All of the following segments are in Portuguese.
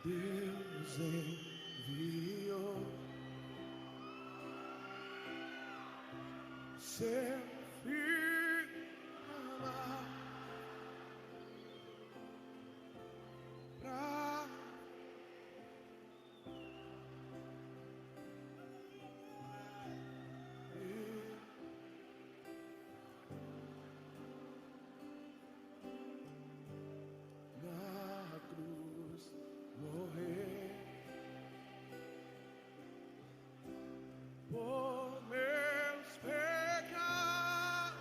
Deus enviou seu filho amado pra na cruz morrer por meus pecados,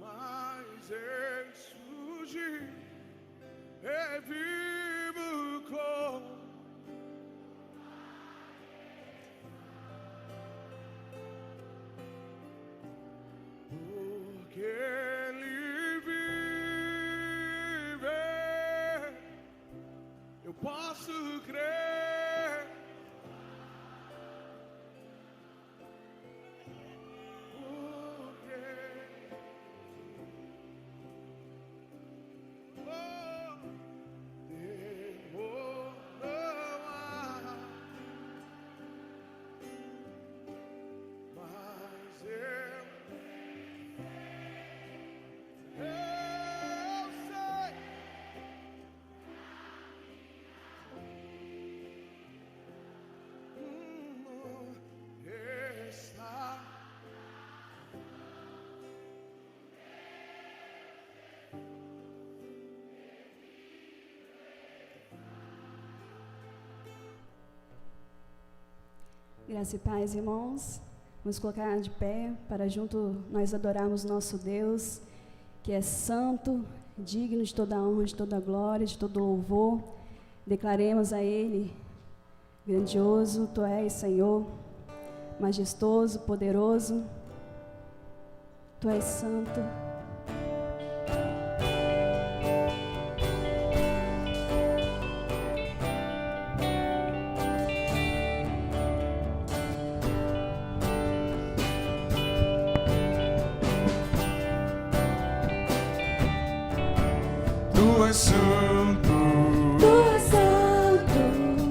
mas ressurgir é vivo como porque Ele vive, eu posso crer. Porque temor não há, mas eu sei. Está Graça e paz, irmãos. Vamos colocar de pé para junto nós adorarmos nosso Deus, que é santo, digno de toda a honra, de toda a glória, de todo o louvor. Declaremos a Ele: grandioso Tu és, Senhor, majestoso, poderoso, Tu és santo. Tu és santo, Tu és santo,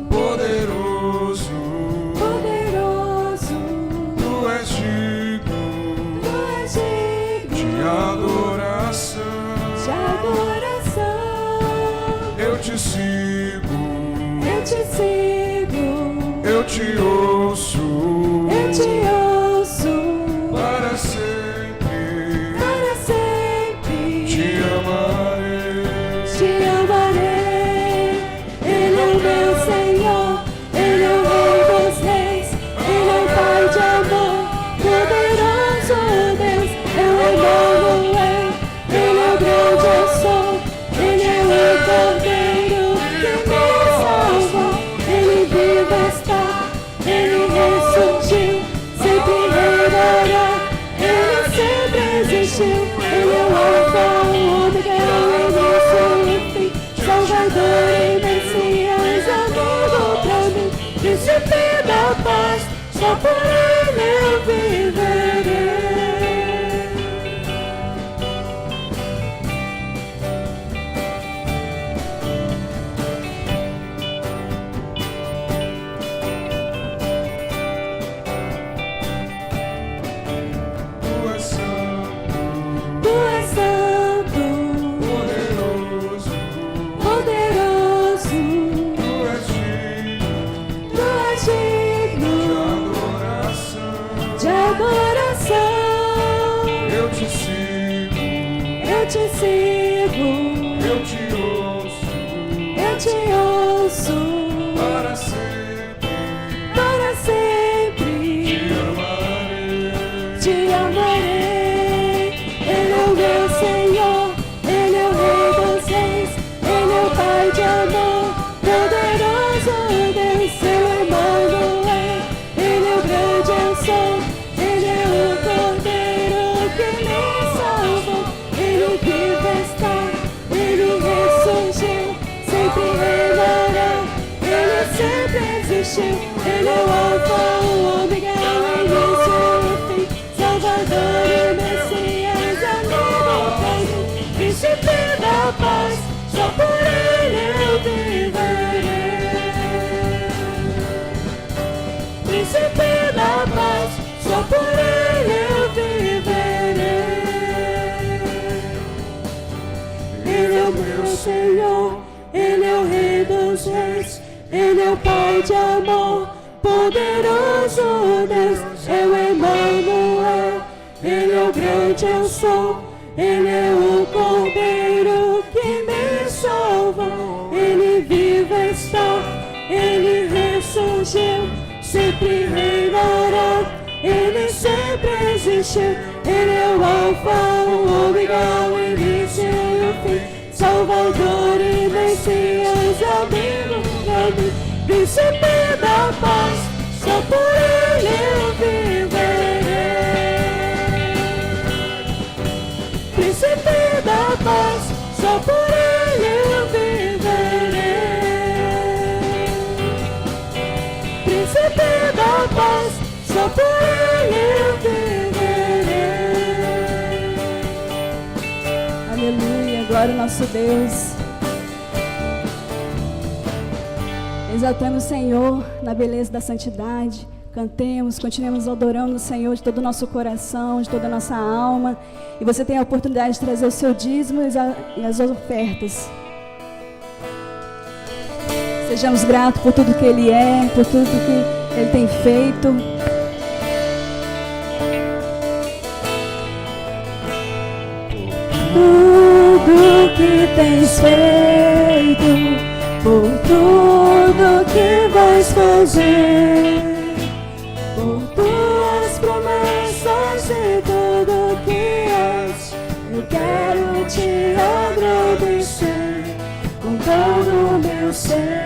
poderoso, poderoso, Tu és digno Tu és digno de adoração. de adoração. Eu te sigo, Eu te sigo, eu te ouço, eu te ouço, para sempre para sempre te amarei. te amarei. Ele é o meu Senhor, Ele é o Rei dos Reis, Ele é o Pai de amor, poderoso Deus, é o Emmanuel, Ele é o grande eu sou, Ele é o Cordeiro que me salva, Ele vivo está, Ele ressurgiu, sempre reinará, Ele sempre existiu, Ele é o Alfa, o Ômega, o início e o fim, Salvador e Messias, amigo pra mim, Príncipe da paz, só por Ele eu viverei. Tu és santo, Tu és santo, poderoso, poderoso, Tu és digno Tu és digno de adoração. de adoração. Eu te sigo, Eu te sigo, eu te ouço, eu te ouço, para sempre para sempre te amarei. te amarei. Ele é o meu Senhor, Ele é o Rei dos Reis, Ele é o Pai de amor, poderoso Deus, Ele é Emmanuel, Ele é o grande eu sou, Ele é o Cordeiro que me salva, Ele vive está, Ele Príncipe da paz, só por Ele eu viverei. Ele é o meu Senhor, Ele é o Rei dos Reis, Ele é o Pai de amor, poderoso Deus, é o Emmanuel, Ele é o grande eu sou, Ele é o Cordeiro que me salvou, Ele vive está, Ele ressurgiu, sempre reinará, Ele sempre existiu, Ele é o Alfa, o Ômega, o início e o fim, Salvador e Messias, amigo, amigo, Príncipe da paz, só por Ele eu viverei. Príncipe da paz, só por Ele eu viverei. Príncipe da paz, só por Ele eu viverei. Aleluia, glória ao nosso Deus. Exaltamos o Senhor na beleza da santidade. Cantemos, continuemos adorando o Senhor de todo o nosso coração, de toda a nossa alma. E você tem a oportunidade de trazer o seu dízimo e as ofertas. Sejamos gratos por tudo que Ele é, por tudo que Ele tem feito. Tudo que tens feito, por tudo que vais fazer, por tuas promessas e tudo que és, eu quero te agradecer com todo o meu ser.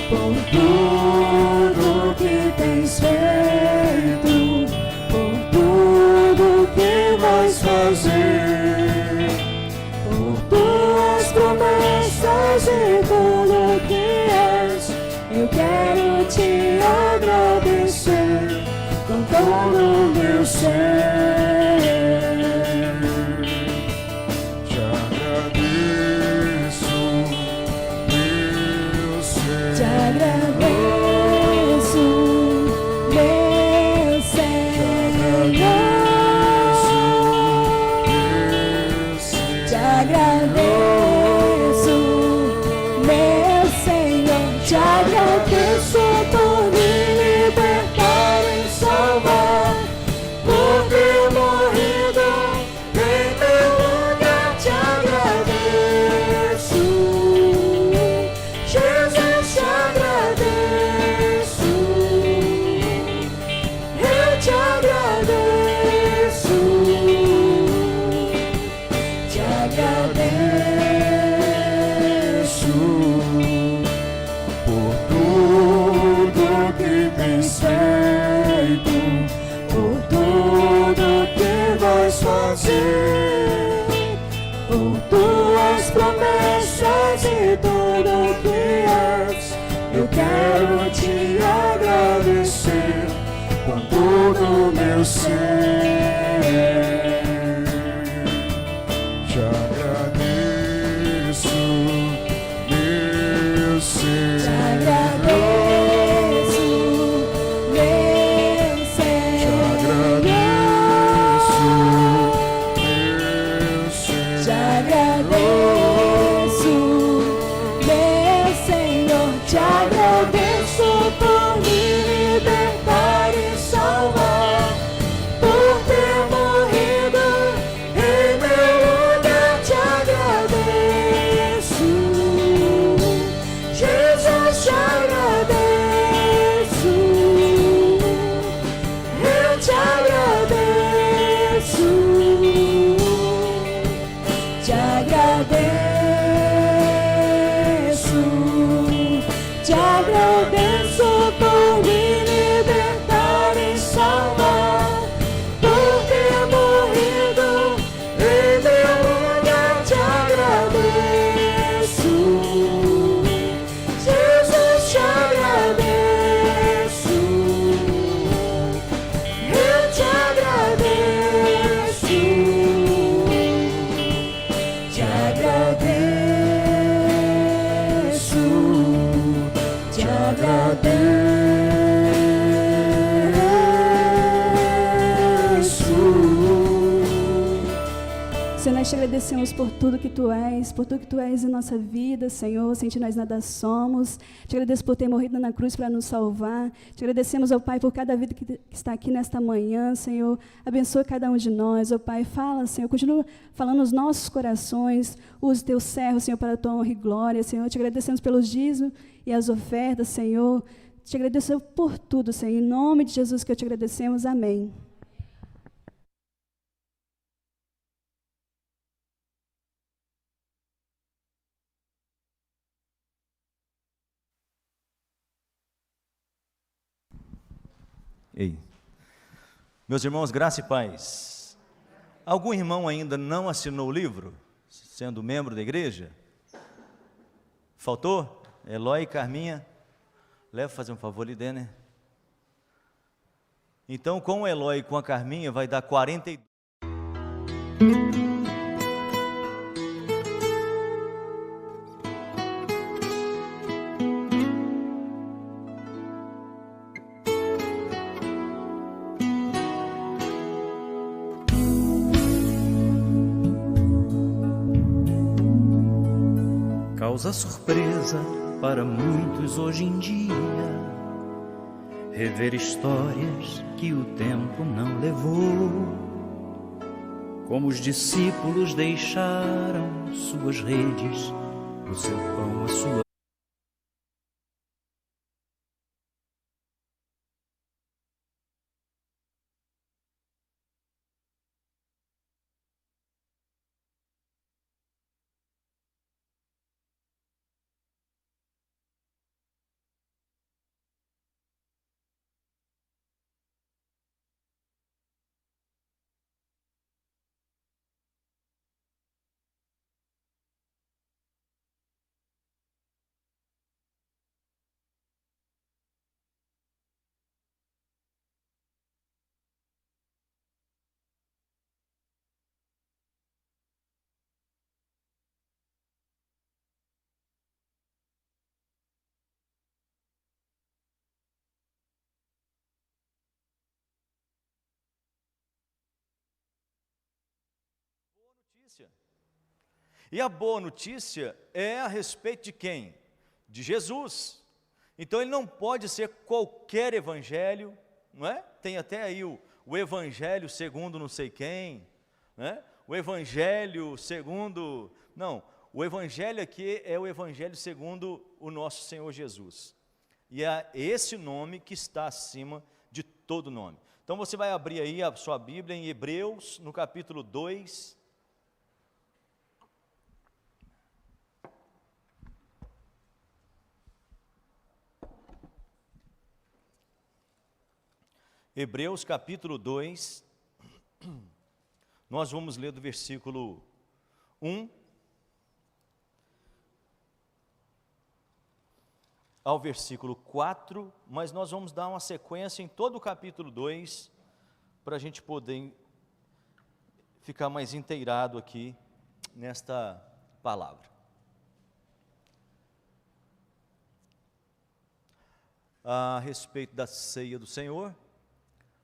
Por tudo que tens feito, por tudo que vais fazer, por tuas promessas e tudo que és, eu quero te agradecer com todo o meu ser. Te agradeço, meu Senhor. Te agradeço, meu Senhor. Te agradeço, meu Senhor. Te agradeço por me libertar e salvar, por ter morrido em meu lugar. Te agradeço, Jesus, te agradeço, eu te agradeço, te agradeço Por tudo que tens feito, por tudo que vais fazer, por tuas promessas e tudo que és, eu quero te agradecer com todo o meu ser. te agradeço, meu Te Senhor. agradeço, meu Senhor. Te agradeço, meu Senhor. Te agradeço por me libertar e salvar, por ter morrido em meu lugar. Te agradeço, Jesus, te agradeço, eu te agradeço, te agradeço, te agradeço por me libertar e salvar, por ter morrido em meu lugar. Te agradeço, Jesus, te agradeço, eu te agradeço, te agradeço, te agradeço. Senhor, nós te agradecemos por tudo que Tu és, por tudo que Tu és em nossa vida, Senhor. Sem Ti nós nada somos. Te agradeço por ter morrido na cruz para nos salvar. Te agradecemos, ó Pai, por cada vida que está aqui nesta manhã, Senhor. Abençoa cada um de nós, ó Pai. Fala, Senhor, continua falando nos nossos corações. Use Teu servo, Senhor, para a Tua honra e glória, Senhor. Te agradecemos pelos dízimos e as ofertas, Senhor. Te agradeço por tudo, Senhor. Em nome de Jesus que eu te agradecemos. Amém. Ei, meus irmãos, graça e paz. Algum irmão ainda não assinou o livro, sendo membro da igreja? Faltou? Eloy e Carminha, leva fazer um favor ali, né? Então, com o Eloy e com a Carminha, vai dar 42. Causa surpresa para muitos hoje em dia rever histórias que o tempo não levou, como os discípulos deixaram suas redes, o seu pão, a sua. E a boa notícia é a respeito de quem? De Jesus. Então ele não pode ser qualquer evangelho, não é? Tem até aí o evangelho segundo não sei quem, né? O evangelho segundo... Não, o evangelho aqui é o evangelho segundo o nosso Senhor Jesus. E é esse nome que está acima de todo nome. Então você vai abrir aí a sua Bíblia em Hebreus, no capítulo 2. Hebreus capítulo 2, nós vamos ler do versículo 1 ao versículo 4, mas nós vamos dar uma sequência em todo o capítulo 2, para a gente poder ficar mais inteirado aqui nesta palavra. A respeito da ceia do Senhor,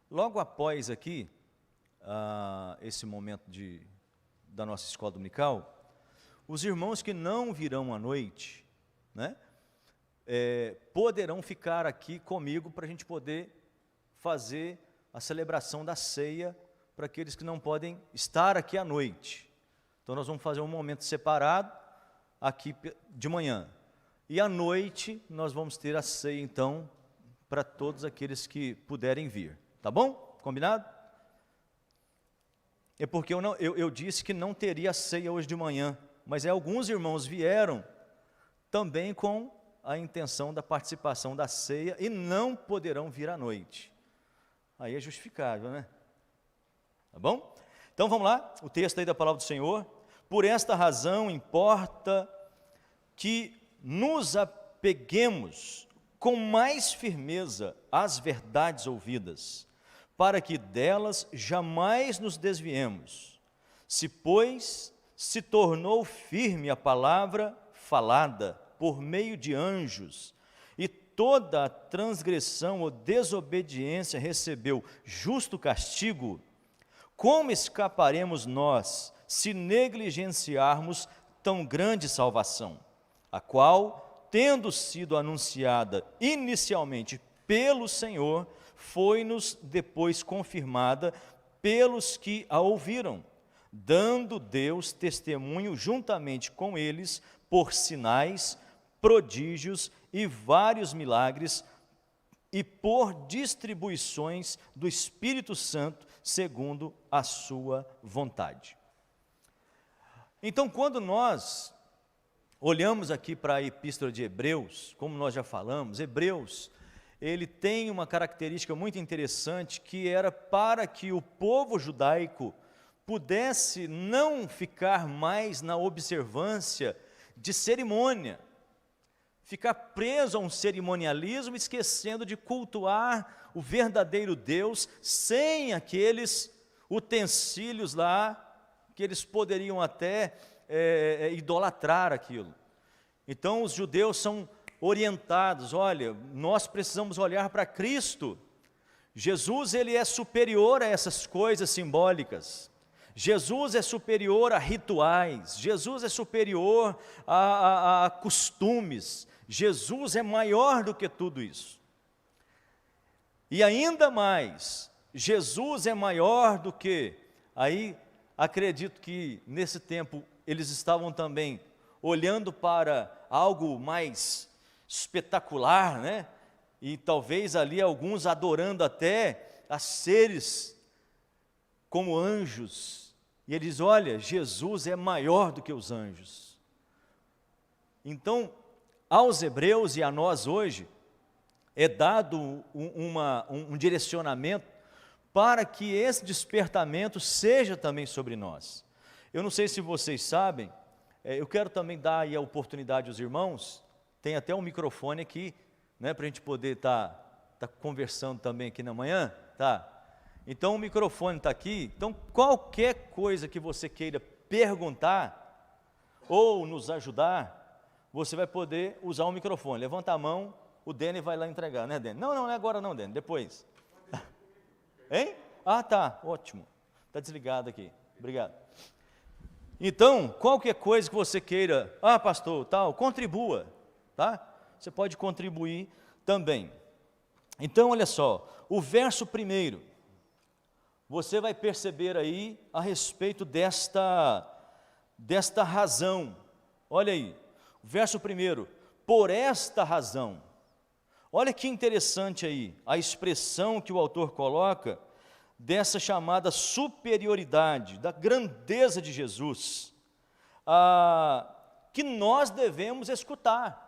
logo após aqui, esse momento da nossa escola dominical, os irmãos que não virão à noite, né, poderão ficar aqui comigo para a gente poder fazer a celebração da ceia para aqueles que não podem estar aqui à noite. Então nós vamos fazer um momento separado aqui de manhã. E à noite nós vamos ter a ceia então para todos aqueles que puderem vir. Tá bom? Combinado? É porque eu disse que não teria ceia hoje de manhã, mas alguns irmãos vieram também com a intenção da participação da ceia e não poderão vir à noite. Aí é justificável, né? Tá bom? Então vamos lá, o texto aí da palavra do Senhor. Por esta razão importa que nos apeguemos com mais firmeza às verdades ouvidas, para que delas jamais nos desviemos. Se, pois, se tornou firme a palavra falada por meio de anjos, e toda a transgressão ou desobediência recebeu justo castigo, como escaparemos nós se negligenciarmos tão grande salvação, a qual, tendo sido anunciada inicialmente pelo Senhor, foi-nos depois confirmada pelos que a ouviram, dando Deus testemunho juntamente com eles por sinais, prodígios e vários milagres e por distribuições do Espírito Santo segundo a sua vontade. Então, quando nós olhamos aqui para a Epístola de Hebreus, como nós já falamos, Hebreus, ele tem uma característica muito interessante, que era para que o povo judaico pudesse não ficar mais na observância de cerimônia, ficar preso a um cerimonialismo, esquecendo de cultuar o verdadeiro Deus, sem aqueles utensílios lá, que eles poderiam até idolatrar aquilo. Então os judeus são orientados, olha, nós precisamos olhar para Cristo. Jesus, ele é superior a essas coisas simbólicas. Jesus é superior a rituais, Jesus é superior a costumes, Jesus é maior do que tudo isso. E ainda mais, Jesus é maior do que, aí acredito que nesse tempo eles estavam também olhando para algo mais espetacular, né? E talvez ali alguns adorando até a seres como anjos. E ele diz, olha, Jesus é maior do que os anjos. Então, aos hebreus e a nós hoje, é dado um direcionamento para que esse despertamento seja também sobre nós. Eu não sei se vocês sabem, eu quero também dar aí a oportunidade aos irmãos, tem até um microfone aqui, né, para a gente poder tá conversando também aqui na manhã, tá? Então o microfone está aqui, então qualquer coisa que você queira perguntar ou nos ajudar, você vai poder usar o microfone. Levanta a mão, o Dene vai lá entregar, né, Dene? Não, não é agora não, Dene, depois. Hein? Ah, tá, ótimo. Está desligado aqui, obrigado. Então, qualquer coisa que você queira, pastor, tal, contribua, tá? Você pode contribuir também. Então, olha só, o verso 1, você vai perceber aí a respeito desta razão. Olha aí, o verso 1, por esta razão. Olha que interessante aí, a expressão que o autor coloca, dessa chamada superioridade, da grandeza de Jesus, que nós devemos escutar.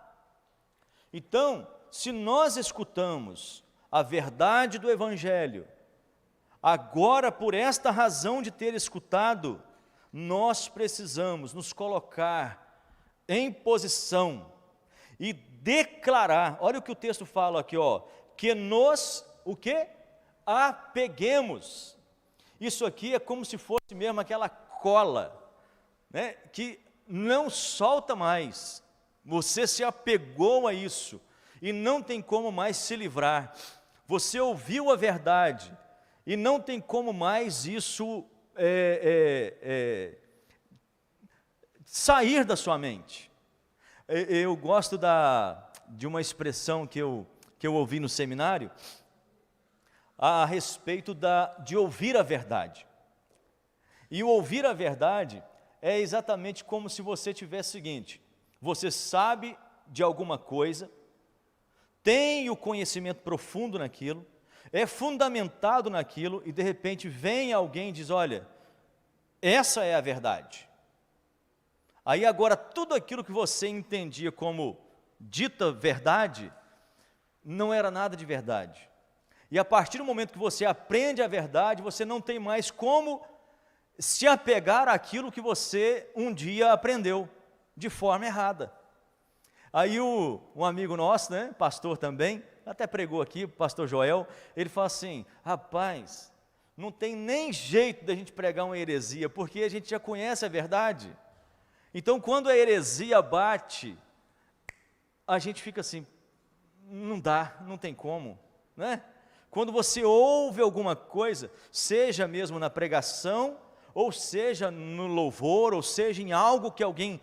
Então, se nós escutamos a verdade do Evangelho, agora, por esta razão de ter escutado, nós precisamos nos colocar em posição e declarar, olha o que o texto fala aqui, que nos, o quê? Apeguemos. Isso aqui é como se fosse mesmo aquela cola, né, que não solta mais. Você se apegou a isso e não tem como mais se livrar. Você ouviu a verdade e não tem como mais isso sair da sua mente. Eu gosto de uma expressão que eu ouvi no seminário, a respeito de ouvir a verdade. E o ouvir a verdade é exatamente como se você tivesse o seguinte, você sabe de alguma coisa, tem o conhecimento profundo naquilo, é fundamentado naquilo, e de repente vem alguém e diz, olha, essa é a verdade. Aí agora tudo aquilo que você entendia como dita verdade, não era nada de verdade. E a partir do momento que você aprende a verdade, você não tem mais como se apegar àquilo que você um dia aprendeu, de forma errada. Aí um amigo nosso, né, pastor também, até pregou aqui, o pastor Joel, ele fala assim, rapaz, não tem nem jeito da gente pregar uma heresia, porque a gente já conhece a verdade. Então quando a heresia bate, a gente fica assim, não dá, não tem como, né? Quando você ouve alguma coisa, seja mesmo na pregação, ou seja no louvor, ou seja em algo que alguém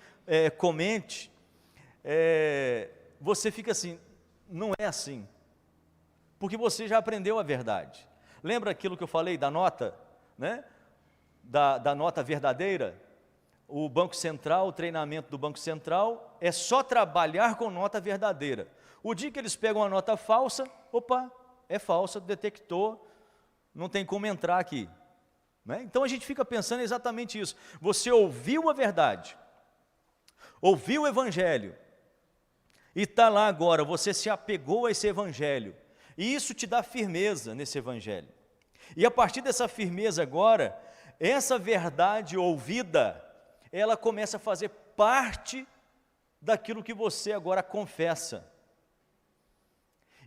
comente, você fica assim, não é assim, porque você já aprendeu a verdade. Lembra aquilo que eu falei da nota, né? Da nota verdadeira? O Banco Central, o treinamento do Banco Central é só trabalhar com nota verdadeira. O dia que eles pegam a nota falsa, opa, é falsa, detectou, não tem como entrar aqui, né? Então a gente fica pensando exatamente isso. Você ouviu a verdade, ouviu o Evangelho, e está lá agora, você se apegou a esse Evangelho, e isso te dá firmeza nesse Evangelho. E a partir dessa firmeza agora, essa verdade ouvida, ela começa a fazer parte daquilo que você agora confessa.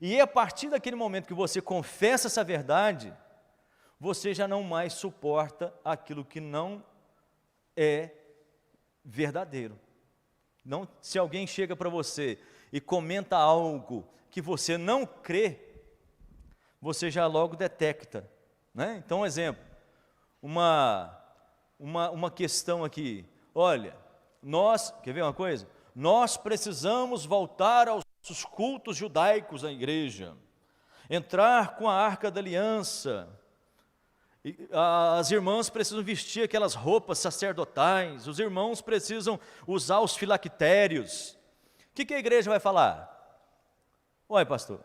E a partir daquele momento que você confessa essa verdade, você já não mais suporta aquilo que não é verdadeiro. Não, se alguém chega para você e comenta algo que você não crê, você já logo detecta, né? Então, um exemplo, uma questão aqui, olha, quer ver uma coisa? Nós precisamos voltar aos nossos cultos judaicos na igreja, entrar com a Arca da Aliança, as irmãs precisam vestir aquelas roupas sacerdotais, os irmãos precisam usar os filactérios. O que a igreja vai falar? Ué, pastor,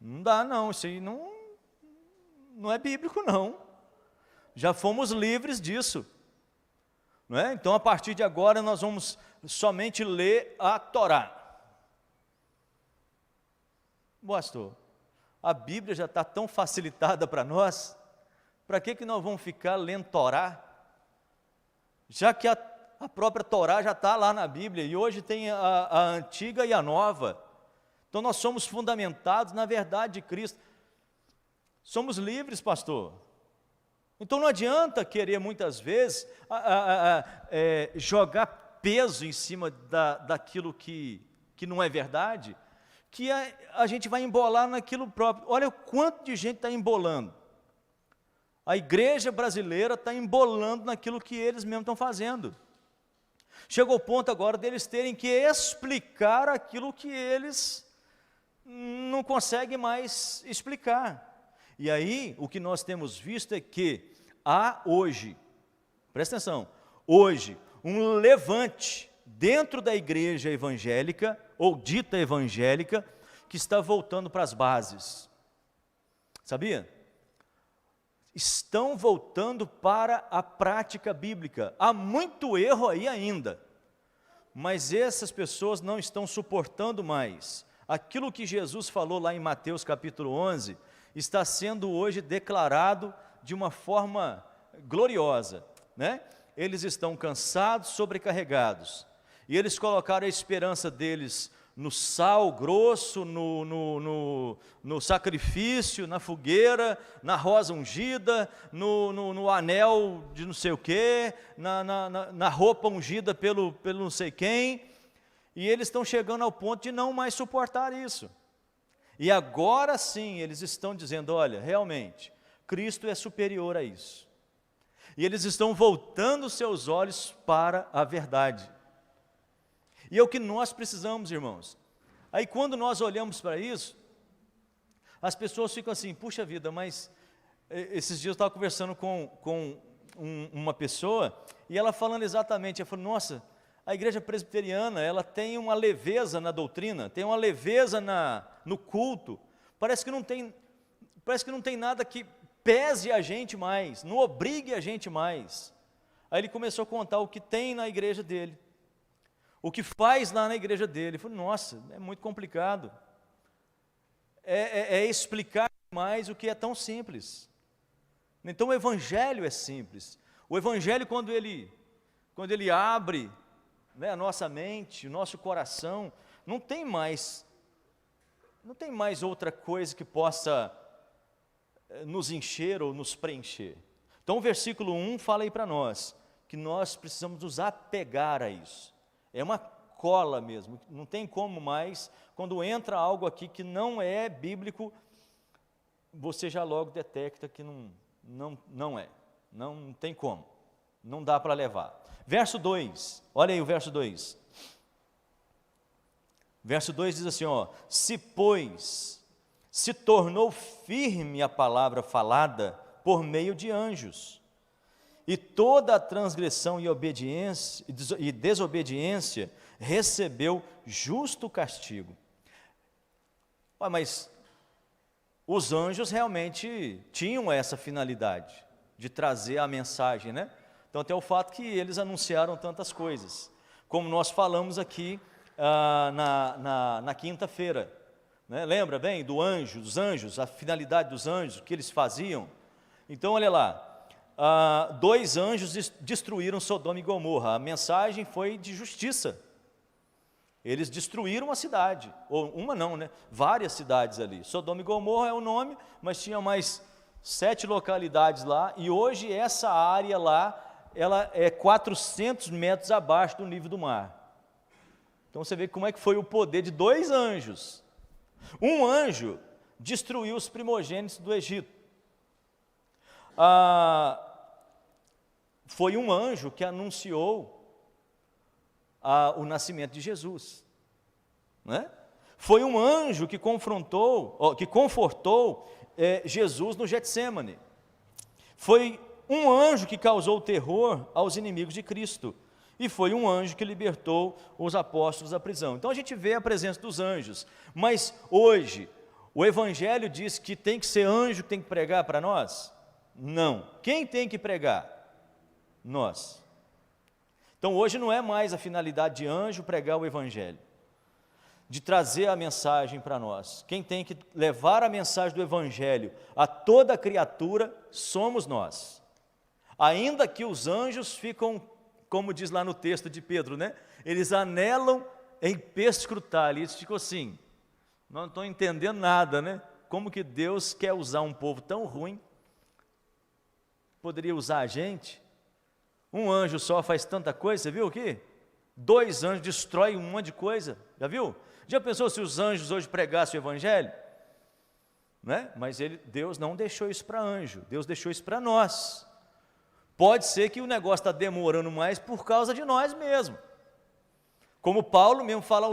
não dá não, isso aí não é bíblico não, já fomos livres disso, não é? Então a partir de agora nós vamos somente ler a Torá. Pastor, a Bíblia já está tão facilitada para nós, para que nós vamos ficar lendo Torá? Já que a própria Torá já está lá na Bíblia, e hoje tem a antiga e a nova. Então nós somos fundamentados na verdade de Cristo. Somos livres, pastor. Então não adianta querer muitas vezes jogar peso em cima daquilo que não é verdade, que a gente vai embolar naquilo próprio. Olha o quanto de gente está embolando. A igreja brasileira está embolando naquilo que eles mesmos estão fazendo. Chegou o ponto agora deles terem que explicar aquilo que eles não conseguem mais explicar. E aí, o que nós temos visto é que há hoje, presta atenção, hoje, um levante dentro da igreja evangélica, ou dita evangélica, que está voltando para as bases. Sabia? Estão voltando para a prática bíblica. Há muito erro aí ainda, mas essas pessoas não estão suportando mais. Aquilo que Jesus falou lá em Mateus capítulo 11, está sendo hoje declarado de uma forma gloriosa, né? Eles estão cansados, sobrecarregados, e eles colocaram a esperança deles no sal grosso, no sacrifício, na fogueira, na rosa ungida, no anel de não sei o quê, na roupa ungida pelo não sei quem, e eles estão chegando ao ponto de não mais suportar isso. E agora sim, eles estão dizendo, olha, realmente, Cristo é superior a isso. E eles estão voltando seus olhos para a verdade. E é o que nós precisamos, irmãos. Aí quando nós olhamos para isso, as pessoas ficam assim, puxa vida, mas esses dias eu estava conversando com uma pessoa, e ela falando exatamente, ela falou, nossa, a igreja presbiteriana, ela tem uma leveza na doutrina, tem uma leveza no culto, parece que não tem nada que pese a gente mais, não obrigue a gente mais. Aí ele começou a contar o que tem na igreja dele, o que faz lá na igreja dele. Ele falou, nossa, é muito complicado, é explicar mais o que é tão simples. Então o evangelho é simples, o evangelho quando ele abre, né, a nossa mente, o nosso coração, não tem mais outra coisa que possa nos encher ou nos preencher. Então o versículo 1 fala aí para nós, que nós precisamos nos apegar a isso. É uma escola mesmo, não tem como mais, quando entra algo aqui que não é bíblico, você já logo detecta que não é, não tem como, não dá para levar. Verso 2, olha aí o verso 2. Verso 2 diz assim, ó: se pois se tornou firme a palavra falada por meio de anjos, e toda a transgressão e desobediência recebeu justo castigo. Mas os anjos realmente tinham essa finalidade de trazer a mensagem, né? Então até o fato que eles anunciaram tantas coisas, como nós falamos aqui na quinta-feira, né? Lembra bem dos anjos, a finalidade dos anjos, o que eles faziam? Então olha lá, 2 anjos destruíram Sodoma e Gomorra. A mensagem foi de justiça. Eles destruíram a cidade, ou uma não, né? Várias cidades ali. Sodoma e Gomorra é o nome, mas tinha mais 7 localidades lá, e hoje essa área lá, ela é 400 metros abaixo do nível do mar. Então você vê como é que foi o poder de 2 anjos. Um anjo destruiu os primogênitos do Egito. Foi um anjo que anunciou o nascimento de Jesus, né? Foi um anjo que confortou Jesus no Getsêmani. Foi um anjo que causou terror aos inimigos de Cristo, e foi um anjo que libertou os apóstolos da prisão. Então a gente vê a presença dos anjos, mas hoje o Evangelho diz que tem que ser anjo que tem que pregar para nós? Não. Quem tem que pregar? Nós. Então hoje não é mais a finalidade de anjo pregar o Evangelho, de trazer a mensagem para nós. Quem tem que levar a mensagem do Evangelho a toda criatura somos nós. Ainda que os anjos ficam, como diz lá no texto de Pedro, né? Eles anelam em perscrutar, eles ficam assim, não estão entendendo nada, né? Como que Deus quer usar um povo tão ruim, poderia usar a gente? Um anjo só faz tanta coisa, você viu aqui? 2 anjos destroem um monte de coisa, já viu? Já pensou se os anjos hoje pregassem o Evangelho? Né? Mas Deus não deixou isso para anjo, Deus deixou isso para nós. Pode ser que o negócio está demorando mais por causa de nós mesmos. Como Paulo mesmo fala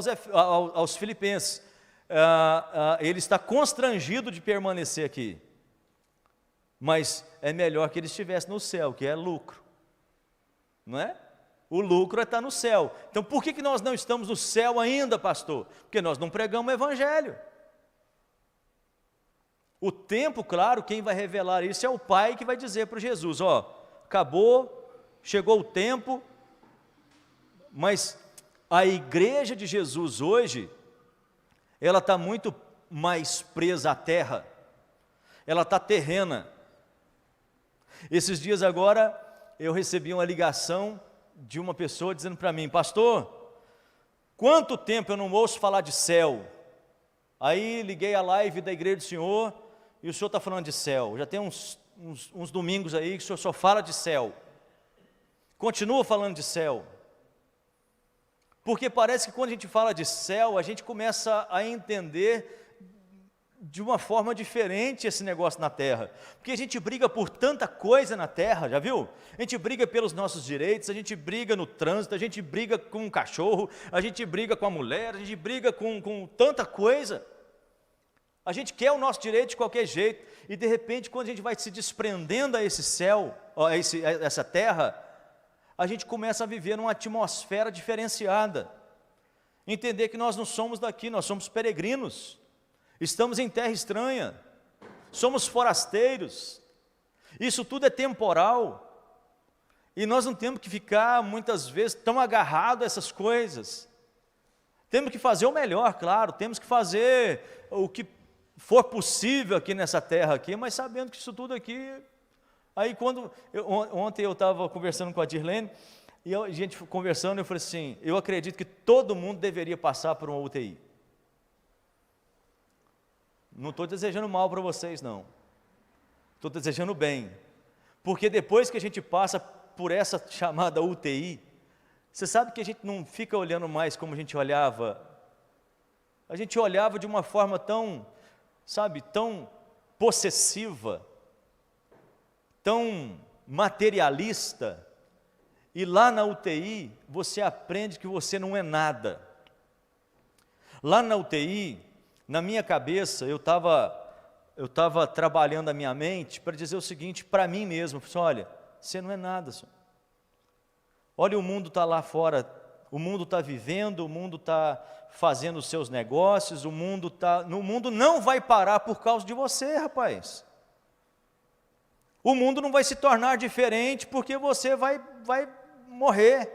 aos filipenses, ele está constrangido de permanecer aqui, mas é melhor que ele estivesse no céu, que é lucro, não é? O lucro é estar no céu. Então por que nós não estamos no céu ainda, pastor? Porque nós não pregamos o Evangelho. O tempo, claro, quem vai revelar isso é o Pai, que vai dizer para Jesus, ó, acabou, chegou o tempo, mas a igreja de Jesus hoje, ela está muito mais presa à terra, ela está terrena. Esses dias agora, eu recebi uma ligação de uma pessoa dizendo para mim, pastor, quanto tempo eu não ouço falar de céu? Aí liguei a live da igreja do senhor, e o senhor está falando de céu, já tem uns domingos aí que o senhor só fala de céu, continua falando de céu, porque parece que quando a gente fala de céu, a gente começa a entender de uma forma diferente esse negócio na terra, porque a gente briga por tanta coisa na terra, já viu? A gente briga pelos nossos direitos, a gente briga no trânsito, a gente briga com o cachorro, a gente briga com a mulher, a gente briga com tanta coisa, a gente quer o nosso direito de qualquer jeito, e de repente quando a gente vai se desprendendo a esse céu, a essa terra, a gente começa a viver numa atmosfera diferenciada, entender que nós não somos daqui, nós somos peregrinos, estamos em terra estranha, somos forasteiros, isso tudo é temporal, e nós não temos que ficar muitas vezes tão agarrados a essas coisas, temos que fazer o melhor, claro, temos que fazer o que for possível aqui nessa terra aqui, mas sabendo que isso tudo aqui, aí ontem eu estava conversando com a Dirlene, e a gente conversando, eu falei assim, eu acredito que todo mundo deveria passar por uma UTI, não estou desejando mal para vocês não, estou desejando bem, porque depois que a gente passa por essa chamada UTI, Você sabe que a gente não fica olhando mais como a gente olhava. A gente olhava de uma forma tão, sabe, tão possessiva, tão materialista. E lá na UTI, você aprende que você não é nada. Lá na UTI, na minha cabeça, eu estava trabalhando a minha mente para dizer o seguinte para mim mesmo, olha, você não é nada, senhor. Olha, o mundo está lá fora, o mundo está vivendo, o mundo está fazendo os seus negócios, o mundo não vai parar por causa de você, rapaz. O mundo não vai se tornar diferente porque você vai morrer.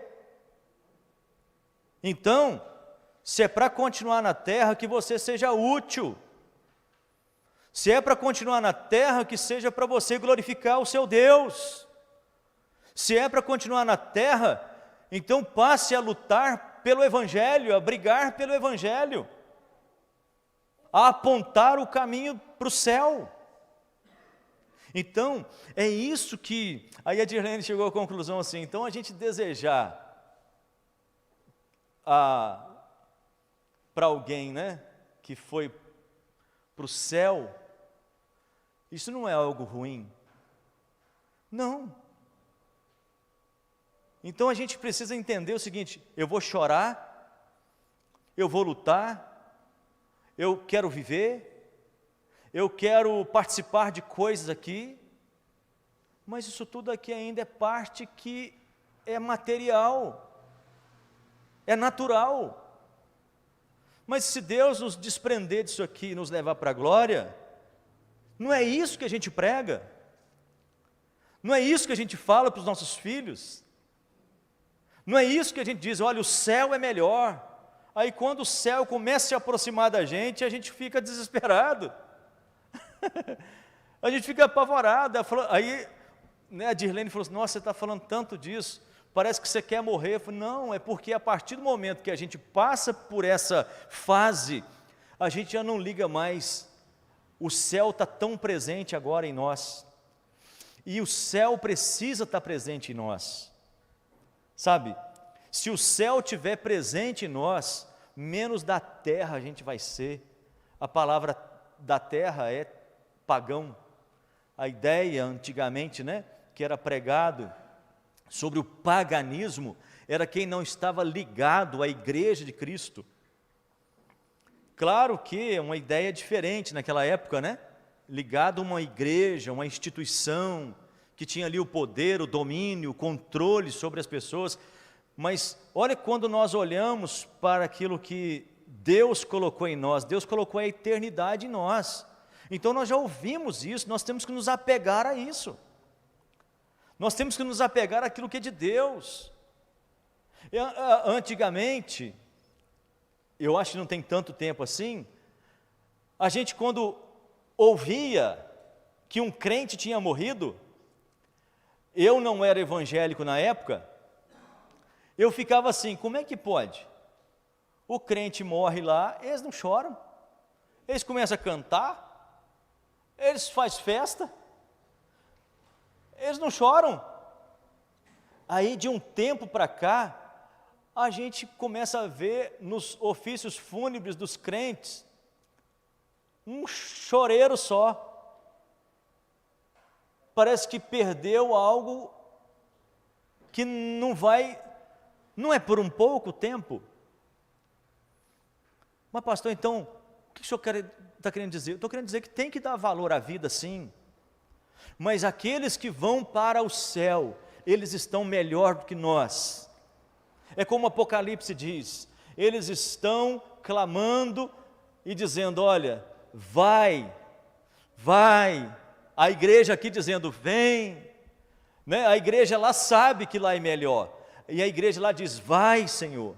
Então, se é para continuar na terra, que você seja útil. Se é para continuar na terra, que seja para você glorificar o seu Deus. Se é para continuar na terra, então passe a lutar pelo Evangelho, a brigar pelo Evangelho, a apontar o caminho para o céu. Então, é isso que, aí a Dirlene chegou à conclusão assim, então a gente desejar para alguém, né, que foi para o céu, isso não é algo ruim, não. Então a gente precisa entender o seguinte, eu vou chorar, eu vou lutar, eu quero viver, eu quero participar de coisas aqui, mas isso tudo aqui ainda é parte que é material, é natural. Mas se Deus nos desprender disso aqui e nos levar para a glória, não é isso que a gente prega, não é isso que a gente fala para os nossos filhos, não é isso que a gente diz, olha, o céu é melhor. Aí quando o céu começa a se aproximar da gente, a gente fica desesperado. A gente fica apavorado. Aí, né, a Dirlene falou assim, nossa, você está falando tanto disso, parece que você quer morrer. Eu falei, não, é porque a partir do momento que a gente passa por essa fase, a gente já não liga mais. O céu está tão presente agora em nós, e o céu precisa estar presente em nós. Sabe, se o céu estiver presente em nós, menos da terra a gente vai ser. A palavra da terra é pagão. A ideia antigamente, né, que era pregado sobre o paganismo, era quem não estava ligado à igreja de Cristo. Claro que é uma ideia diferente naquela época, né, ligado a uma igreja, uma instituição, que tinha ali o poder, o domínio, o controle sobre as pessoas, mas olha quando nós olhamos para aquilo que Deus colocou em nós, Deus colocou a eternidade em nós, então nós já ouvimos isso, nós temos que nos apegar a isso, nós temos que nos apegar àquilo que é de Deus. Antigamente, eu acho que não tem tanto tempo assim, a gente quando ouvia que um crente tinha morrido, eu não era evangélico na época, eu ficava assim, como é que pode? O crente morre lá, eles não choram, eles começam a cantar, eles fazem festa, eles não choram. Aí de um tempo para cá, a gente começa a ver nos ofícios fúnebres dos crentes, um choreiro só. Parece que perdeu algo que não é por um pouco tempo. Mas pastor, então, o que o senhor está querendo dizer? Eu estou querendo dizer que tem que dar valor à vida, sim, mas aqueles que vão para o céu, eles estão melhor do que nós. É como o Apocalipse diz, eles estão clamando e dizendo, olha, vai, a igreja aqui dizendo, vem, né? A igreja lá sabe que lá é melhor, e a igreja lá diz, vai Senhor,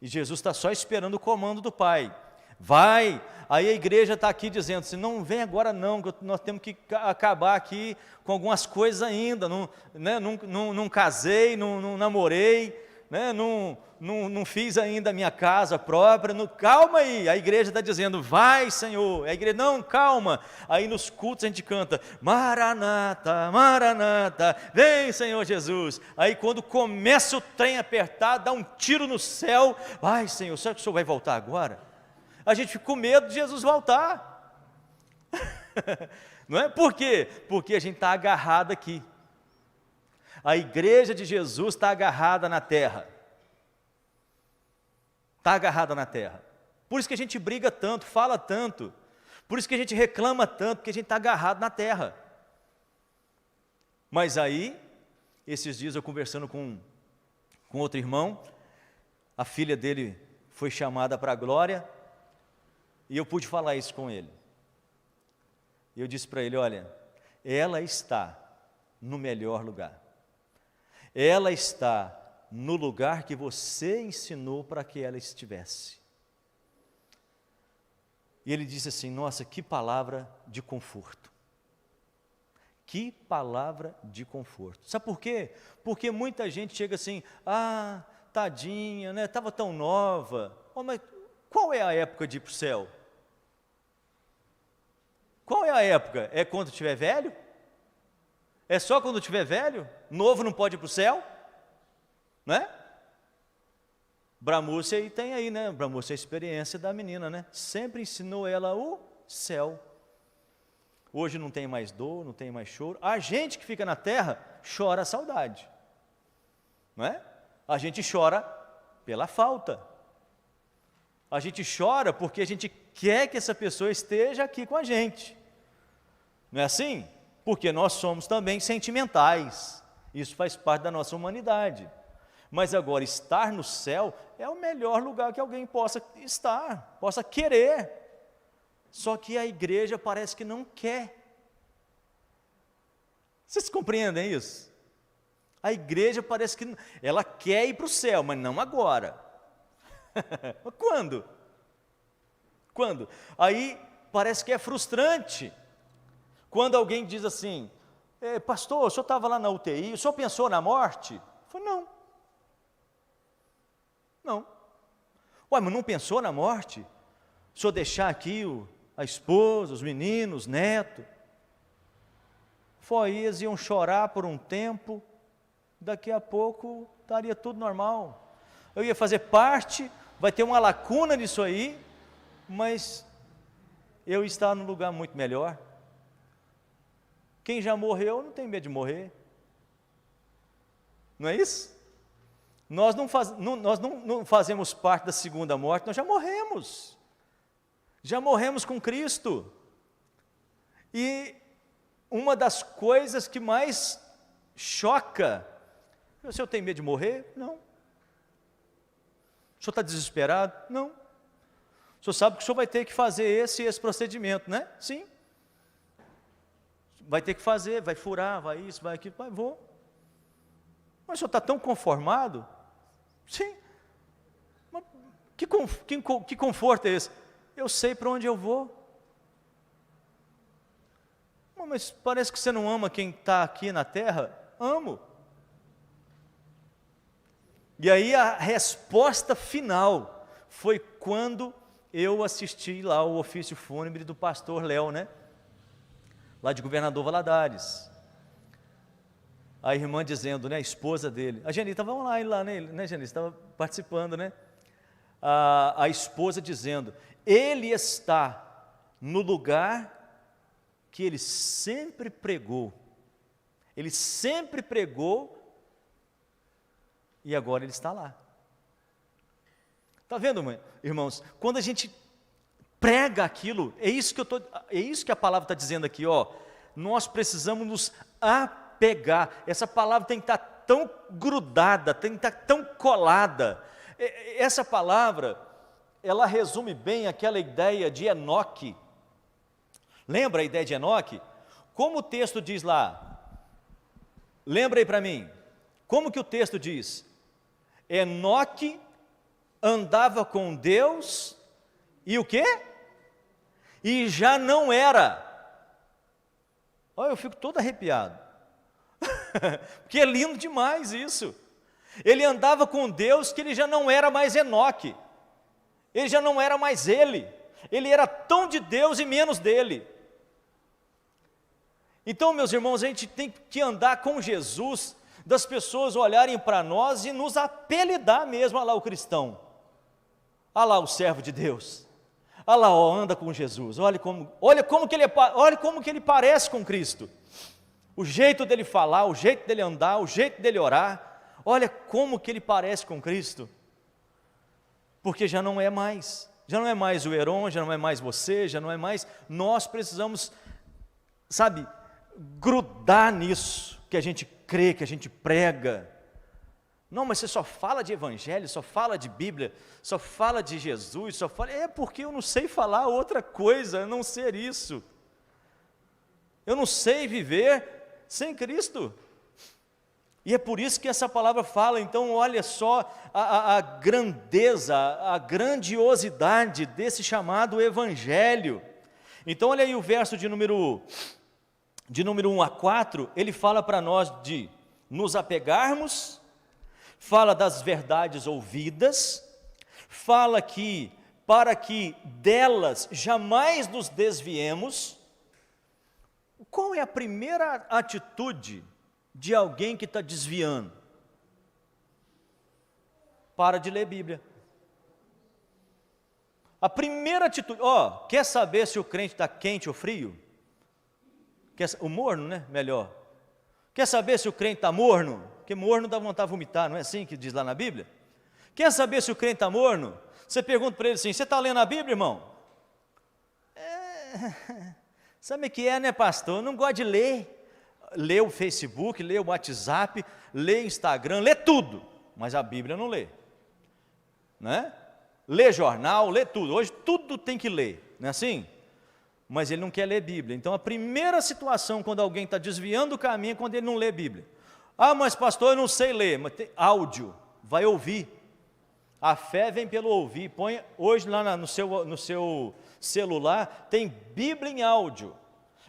e Jesus está só esperando o comando do Pai, vai, aí a igreja está aqui dizendo assim, não vem agora não, nós temos que acabar aqui com algumas coisas ainda, não casei, não namorei, né? Não fiz ainda a minha casa própria, calma aí, a igreja está dizendo, vai Senhor, a igreja, não, calma, aí nos cultos a gente canta, Maranata, Maranata, vem Senhor Jesus, aí quando começa o trem a apertar, dá um tiro no céu, ai Senhor, será que o Senhor vai voltar agora? A gente fica com medo de Jesus voltar, não é? Por quê? Porque a gente está agarrado aqui, a igreja de Jesus está agarrada na terra, está agarrada na terra, por isso que a gente briga tanto, fala tanto, por isso que a gente reclama tanto, porque a gente está agarrado na terra. Mas aí, esses dias eu conversando com outro irmão, a filha dele foi chamada para a glória, e eu pude falar isso com ele, e eu disse para ele, olha, ela está no melhor lugar, ela está no lugar que você ensinou para que ela estivesse. E ele disse assim, nossa, que palavra de conforto, que palavra de conforto, sabe por quê? Porque muita gente chega assim, tadinha, né? Estava tão nova, mas qual é a época de ir para o céu? Qual é a época? É quando estiver velho? É só quando estiver velho? Novo não pode ir para o céu? Né? Bramúcia aí tem aí, né? Bramúcia é a experiência da menina, né? Sempre ensinou ela o céu. Hoje não tem mais dor, não tem mais choro. A gente que fica na terra chora a saudade, não é? A gente chora pela falta. A gente chora porque a gente quer que essa pessoa esteja aqui com a gente. Não é assim? Porque nós somos também sentimentais. Isso faz parte da nossa humanidade. Mas agora, estar no céu é o melhor lugar que alguém possa estar, possa querer. Só que a igreja parece que não quer. Vocês compreendem isso? A igreja parece que ela quer ir para o céu, mas não agora. Quando? Quando? Aí parece que é frustrante. Quando alguém diz assim, pastor, o senhor estava lá na UTI, o senhor pensou na morte? Eu falei, não. Não. Ué, mas não pensou na morte? O senhor deixar aqui a esposa, os meninos, os netos? Eles iam chorar por um tempo, daqui a pouco estaria tudo normal. Eu ia fazer parte, vai ter uma lacuna nisso aí, mas eu estar num lugar muito melhor. Quem já morreu não tem medo de morrer. Não é isso? Nós não fazemos parte da segunda morte, nós já morremos. Já morremos com Cristo. E uma das coisas que mais choca, o senhor tem medo de morrer? Não. O senhor está desesperado? Não. O senhor sabe que o senhor vai ter que fazer esse procedimento, né? Sim. Vai ter que fazer, vai furar, vai isso, vai aquilo, vou. Mas o senhor está tão conformado? Sim. Mas que conforto é esse? Eu sei para onde eu vou. Mas parece que você não ama quem está aqui na terra? Amo. E aí a resposta final foi quando eu assisti lá o ofício fúnebre do pastor Léo, né? Lá de Governador Valadares. A irmã dizendo, né, a esposa dele, a Janita, vamos lá nele, né, Janita, estava participando, né? A esposa dizendo, ele está no lugar que ele sempre pregou, e agora ele está lá. Está vendo, irmãos? Quando a gente prega aquilo, é isso que a palavra está dizendo aqui, ó. Nós precisamos nos apegar. Essa palavra tem que estar tão grudada, tem que estar tão colada. Essa palavra, ela resume bem aquela ideia de Enoque. Lembra a ideia de Enoque? Como o texto diz lá? Lembra aí para mim. Como que o texto diz? Enoque andava com Deus e o quê? E já não era. Olha, eu fico todo arrepiado. Porque é lindo demais isso. Ele andava com Deus que ele já não era mais Enoque, ele já não era mais ele era tão de Deus e menos dele. Então, meus irmãos, a gente tem que andar com Jesus, das pessoas olharem para nós e nos apelidar mesmo. Olha lá o cristão, olha lá o servo de Deus, olha lá, ó, anda com Jesus, olha como que ele parece com Cristo, o jeito dele falar, o jeito dele andar, o jeito dele orar, olha como que ele parece com Cristo, porque já não é mais o Heron, já não é mais você, já não é mais, nós precisamos, sabe, grudar nisso, que a gente crê, que a gente prega. Não, mas você só fala de evangelho, só fala de Bíblia, só fala de Jesus, porque eu não sei falar outra coisa, a não ser isso, eu não sei viver sem Cristo, e é por isso que essa palavra fala. Então olha só a grandeza, a grandiosidade desse chamado evangelho. Então olha aí o verso de número 1 a 4, ele fala para nós de nos apegarmos, fala das verdades ouvidas, fala que para que delas jamais nos desviemos. Qual é a primeira atitude de alguém que está desviando? Para de ler Bíblia. A primeira atitude, quer saber se o crente está quente ou frio? O morno, né? Melhor. Quer saber se o crente está morno? Porque morno dá vontade de vomitar, não é assim que diz lá na Bíblia? Quer saber se o crente está morno? Você pergunta para ele assim: você está lendo a Bíblia, irmão? Sabe o que é, né, pastor? Eu não gosto de ler. Lê o Facebook, lê o WhatsApp, lê Instagram, lê tudo, mas a Bíblia não lê, né? Lê jornal, lê tudo, hoje tudo tem que ler, não é assim? Mas ele não quer ler Bíblia. Então a primeira situação quando alguém está desviando do caminho é quando ele não lê Bíblia. Mas pastor, eu não sei ler, mas tem áudio, vai ouvir. A fé vem pelo ouvir. Põe hoje lá no seu celular, tem Bíblia em áudio.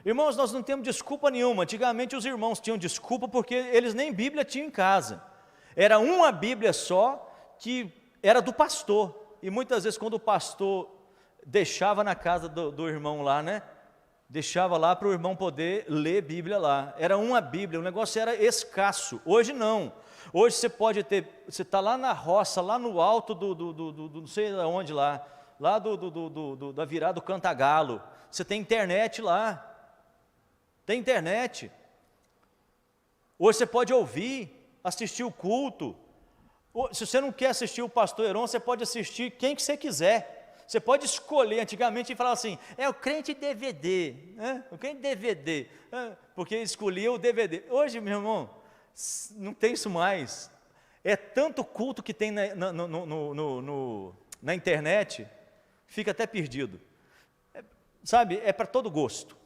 Irmãos, nós não temos desculpa nenhuma. Antigamente os irmãos tinham desculpa porque eles nem Bíblia tinham em casa. Era uma Bíblia só, que era do pastor. E muitas vezes quando o pastor deixava na casa do irmão lá, né? Deixava lá para o irmão poder ler Bíblia lá. Era uma Bíblia, o negócio era escasso. Hoje não. Hoje você pode ter, você está lá na roça, lá no alto do não sei aonde lá da virada do Cantagalo. Você tem internet lá. Tem internet. Hoje você pode ouvir, assistir o culto. Se você não quer assistir o pastor Heron, você pode assistir quem que você quiser. Você pode escolher. Antigamente falava assim: o crente DVD, né? O crente DVD, porque escolhia o DVD. Hoje, meu irmão, não tem isso mais. É tanto culto que tem na internet, fica até perdido. Sabe, é para todo gosto.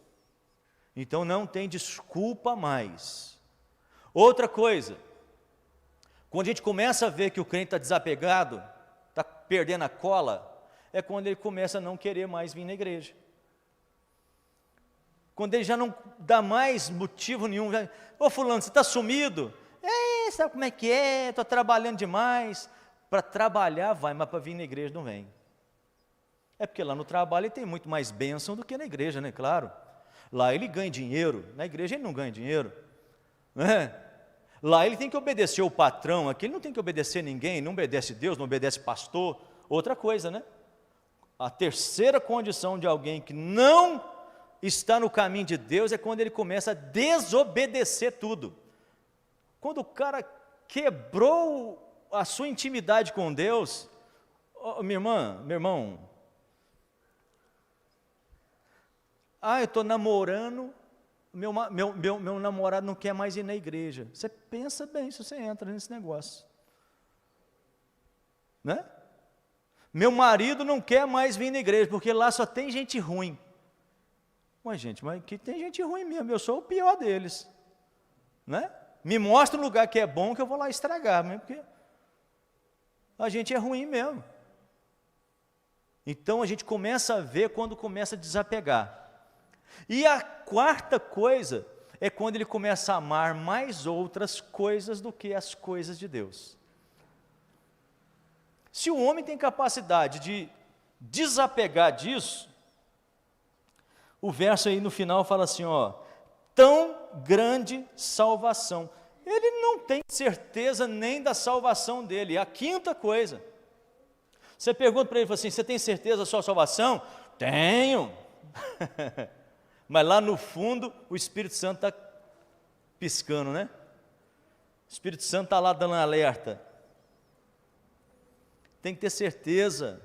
Então não tem desculpa mais. Outra coisa, quando a gente começa a ver que o crente está desapegado, está perdendo a cola, é quando ele começa a não querer mais vir na igreja. Quando ele já não dá mais motivo nenhum. Fulano, você está sumido? Sabe como é que é? Estou trabalhando demais. Para trabalhar vai, mas para vir na igreja não vem. É porque lá no trabalho ele tem muito mais bênção do que na igreja, né? Claro. Lá ele ganha dinheiro, na igreja ele não ganha dinheiro, né? Lá ele tem que obedecer o patrão, aqui ele não tem que obedecer ninguém, não obedece Deus, não obedece pastor. Outra coisa, né? A terceira condição de alguém que não está no caminho de Deus é quando ele começa a desobedecer tudo. Quando o cara quebrou a sua intimidade com Deus, minha irmã, meu irmão, eu estou namorando, meu namorado não quer mais ir na igreja. Você pensa bem se você entra nesse negócio, né? Meu marido não quer mais vir na igreja, porque lá só tem gente ruim. Mas gente, mas que tem gente ruim mesmo, eu sou o pior deles, né? Me mostra um lugar que é bom, que eu vou lá estragar, mesmo, porque a gente é ruim mesmo. Então a gente começa a ver quando começa a desapegar. E a quarta coisa é quando ele começa a amar mais outras coisas do que as coisas de Deus. Se o homem tem capacidade de desapegar disso, o verso aí no final fala assim, ó, tão grande salvação. Ele não tem certeza nem da salvação dele. É a quinta coisa. Você pergunta para ele assim, você tem certeza da sua salvação? Tenho. Mas lá no fundo, o Espírito Santo está piscando, né? O Espírito Santo está lá dando alerta. Tem que ter certeza.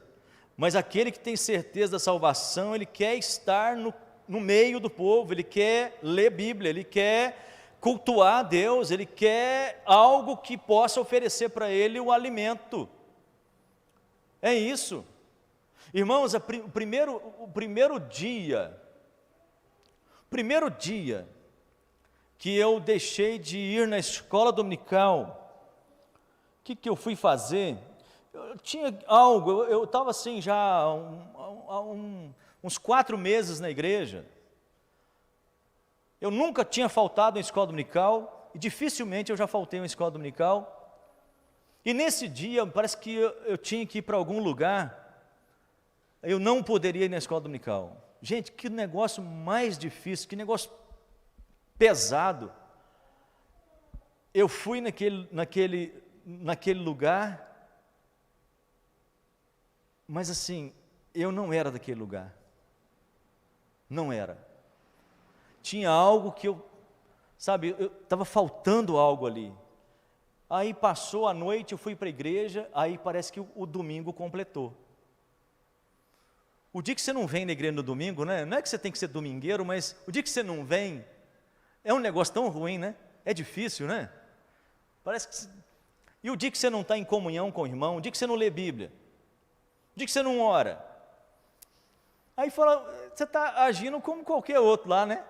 Mas aquele que tem certeza da salvação, ele quer estar no meio do povo, ele quer ler Bíblia, ele quer cultuar a Deus, ele quer algo que possa oferecer para ele o alimento. É isso. Irmãos, o primeiro dia que eu deixei de ir na escola dominical, o que eu fui fazer? Eu tinha algo, eu estava assim já há uns 4 meses na igreja. Eu nunca tinha faltado em escola dominical, e dificilmente eu já faltei em uma escola dominical. E nesse dia, parece que eu tinha que ir para algum lugar, eu não poderia ir na escola dominical. Gente, que negócio mais difícil, que negócio pesado. Eu fui naquele lugar, mas assim, eu não era daquele lugar. Não era. Tinha algo que estava faltando algo ali. Aí passou a noite, eu fui para a igreja, aí parece que o domingo completou. O dia que você não vem na igreja no domingo, né? Não é que você tem que ser domingueiro, mas o dia que você não vem, é um negócio tão ruim, né? É difícil, né? Parece que... E o dia que você não está em comunhão com o irmão, o dia que você não lê Bíblia, o dia que você não ora, aí fala, você está agindo como qualquer outro lá, né?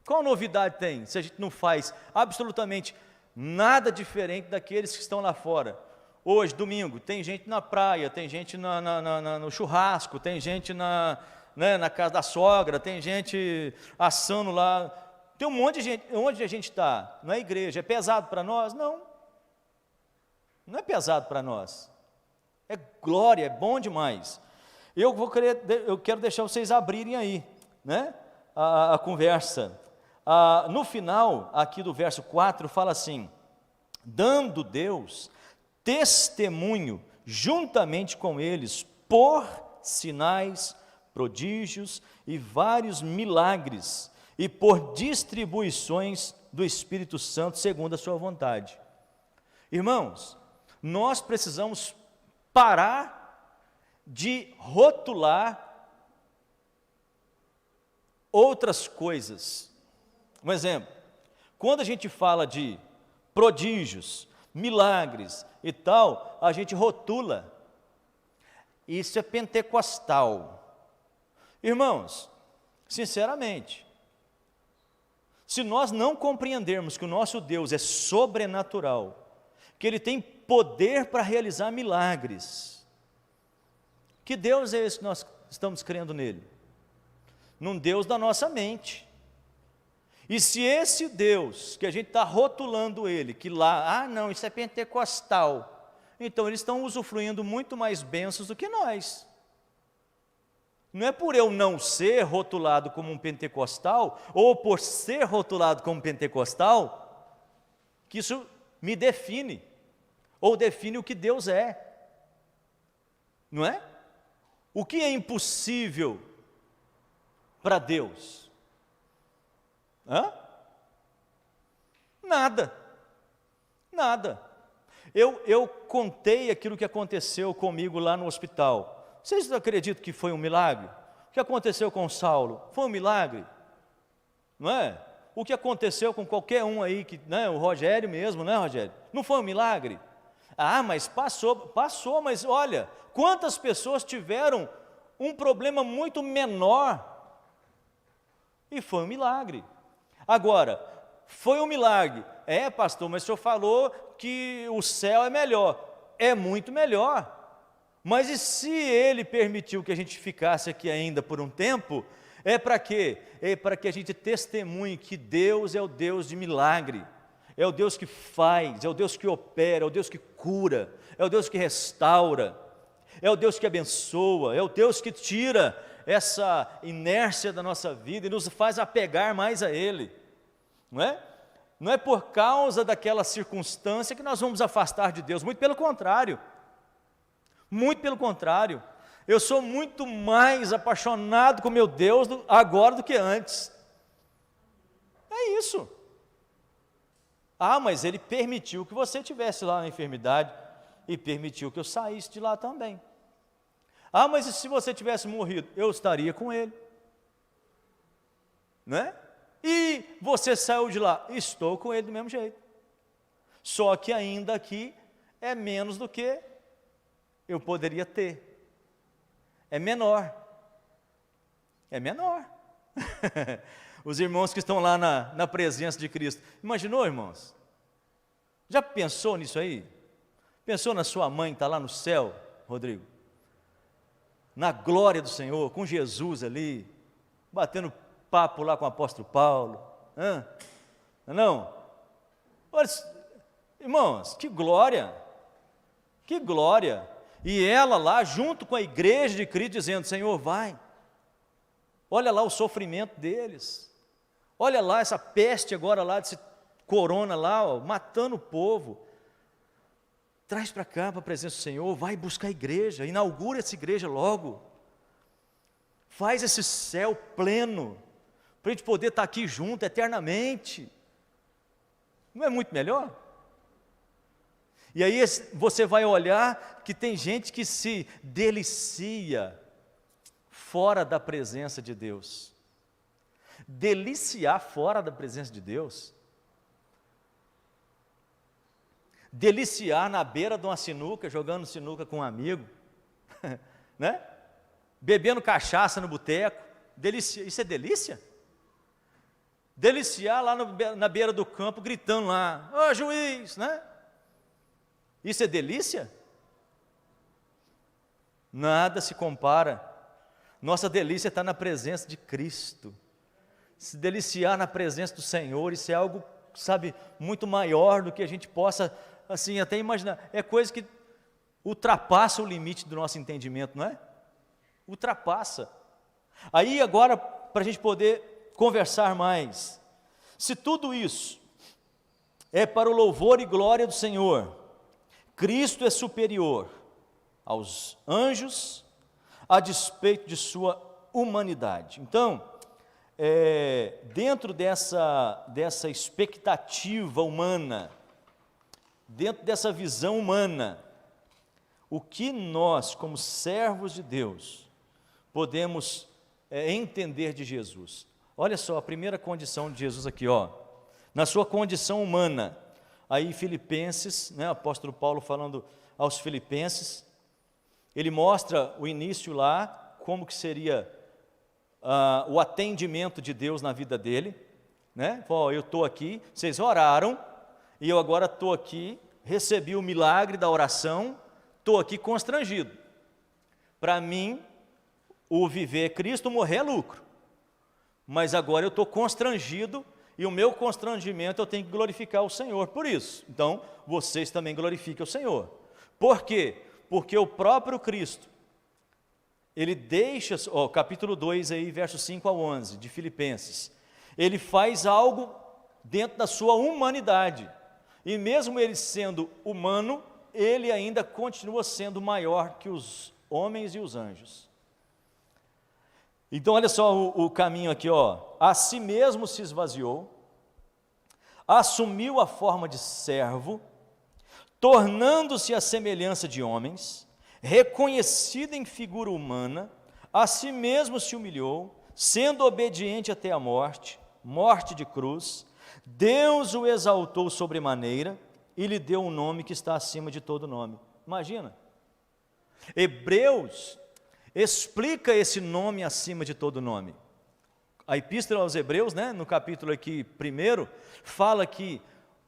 Qual novidade tem se a gente não faz absolutamente nada diferente daqueles que estão lá fora? Hoje, domingo, tem gente na praia, tem gente no churrasco, tem gente na casa da sogra, tem gente assando lá. Tem um monte de gente. Onde a gente está? Não é igreja. É pesado para nós? Não. Não é pesado para nós. É glória, é bom demais. Eu quero deixar vocês abrirem aí, né, a conversa. No final, aqui do verso 4, fala assim, dando Deus testemunho juntamente com eles, por sinais, prodígios e vários milagres, e por distribuições do Espírito Santo, segundo a sua vontade. Irmãos, nós precisamos parar de rotular outras coisas. Um exemplo, quando a gente fala de prodígios, milagres e tal, a gente rotula. Isso é pentecostal. Irmãos, sinceramente, se nós não compreendermos que o nosso Deus é sobrenatural, que Ele tem poder para realizar milagres, que Deus é esse que nós estamos crendo nele? Num Deus da nossa mente. E se esse Deus, que a gente está rotulando ele, que lá, não, isso é pentecostal, então eles estão usufruindo muito mais bênçãos do que nós. Não é por eu não ser rotulado como um pentecostal, ou por ser rotulado como pentecostal, que isso me define, ou define o que Deus é. Não é? O que é impossível para Deus? Nada. Eu contei aquilo que aconteceu comigo lá no hospital. Vocês acreditam que foi um milagre? O que aconteceu com Saulo? Foi um milagre? Não é? O que aconteceu com qualquer um aí, o Rogério mesmo, não é, Rogério? Não foi um milagre? Mas passou, mas olha, quantas pessoas tiveram um problema muito menor e foi um milagre. Agora, foi um milagre. Pastor, mas o senhor falou que o céu é melhor. É muito melhor. Mas e se Ele permitiu que a gente ficasse aqui ainda por um tempo, é para quê? É para que a gente testemunhe que Deus é o Deus de milagre. é o Deus que faz, é o Deus que opera, é o Deus que cura, é o Deus que restaura, é o Deus que abençoa, é o Deus que tira essa inércia da nossa vida e nos faz apegar mais a Ele, não é? Não é por causa daquela circunstância que nós vamos afastar de Deus, muito pelo contrário, eu sou muito mais apaixonado com meu Deus agora do que antes, é isso. Mas Ele permitiu que você estivesse lá na enfermidade e permitiu que eu saísse de lá também. Mas e se você tivesse morrido? Eu estaria com Ele, né? E você saiu de lá? Estou com Ele do mesmo jeito. Só que ainda aqui é menos do que eu poderia ter. É menor. Os irmãos que estão lá na presença de Cristo. Imaginou, irmãos? Já pensou nisso aí? Pensou na sua mãe que está lá no céu, Rodrigo? Na glória do Senhor, com Jesus ali, batendo papo lá com o apóstolo Paulo. Não? Olha, irmãos, que glória! E ela lá, junto com a igreja de Cristo, dizendo: Senhor, vai. Olha lá o sofrimento deles. Olha lá essa peste agora lá, desse corona lá, matando o povo. Traz para cá, para a presença do Senhor, vai buscar a igreja, inaugura essa igreja logo. Faz esse céu pleno, para a gente poder estar aqui junto eternamente. Não é muito melhor? E aí você vai olhar que tem gente que se delicia fora da presença de Deus. Deliciar fora da presença de Deus. Deliciar na beira de uma sinuca, jogando sinuca com um amigo, né? Bebendo cachaça no boteco, isso é delícia? Deliciar lá na beira do campo, gritando lá: ô juiz, né? Isso é delícia? Nada se compara. Nossa delícia está na presença de Cristo. Se deliciar na presença do Senhor, isso é algo, sabe, muito maior do que a gente possa, assim, até imaginar. É coisa que ultrapassa o limite do nosso entendimento, não é? Ultrapassa. Aí agora, para a gente poder conversar mais, se tudo isso é para o louvor e glória do Senhor, Cristo é superior aos anjos, a despeito de sua humanidade. Então, dentro dessa expectativa humana, dentro dessa visão humana, o que nós, como servos de Deus, podemos entender de Jesus? Olha só, a primeira condição de Jesus aqui, na sua condição humana. Aí Filipenses, né, o apóstolo Paulo falando aos Filipenses, ele mostra o início lá, como que seria o atendimento de Deus na vida dele, né? Eu estou aqui, vocês oraram, e eu agora estou aqui, recebi o milagre da oração, estou aqui constrangido. Para mim, o viver é Cristo, morrer é lucro. Mas agora eu estou constrangido, e o meu constrangimento eu tenho que glorificar o Senhor por isso. Então, vocês também glorifiquem o Senhor. Por quê? Porque o próprio Cristo, ele deixa, capítulo 2, aí, versos 5 a 11, de Filipenses, ele faz algo dentro da sua humanidade, e mesmo ele sendo humano, ele ainda continua sendo maior que os homens e os anjos. Então olha só o caminho aqui, a si mesmo se esvaziou, assumiu a forma de servo, tornando-se à semelhança de homens, reconhecido em figura humana, a si mesmo se humilhou, sendo obediente até a morte, morte de cruz. Deus o exaltou sobremaneira e lhe deu um nome que está acima de todo nome. Imagina, Hebreus explica esse nome acima de todo nome. A epístola aos Hebreus, né, no capítulo aqui 1, fala que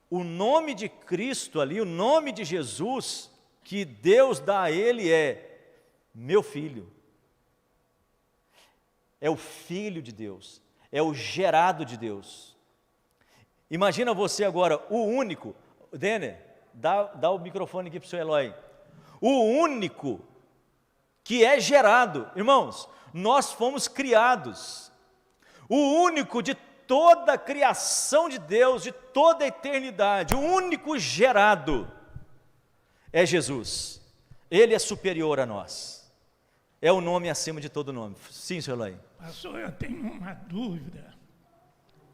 o nome de Cristo ali, o nome de Jesus, que Deus dá a ele é meu filho. É o filho de Deus, é o gerado de Deus. Imagina você agora, o único, Denner, dá o microfone aqui para o seu Eloy. O único que é gerado, irmãos, nós fomos criados. O único de toda a criação de Deus, de toda a eternidade, o único gerado é Jesus. Ele é superior a nós. É o nome acima de todo nome. Sim, senhor Eloy. Pastor, eu tenho uma dúvida.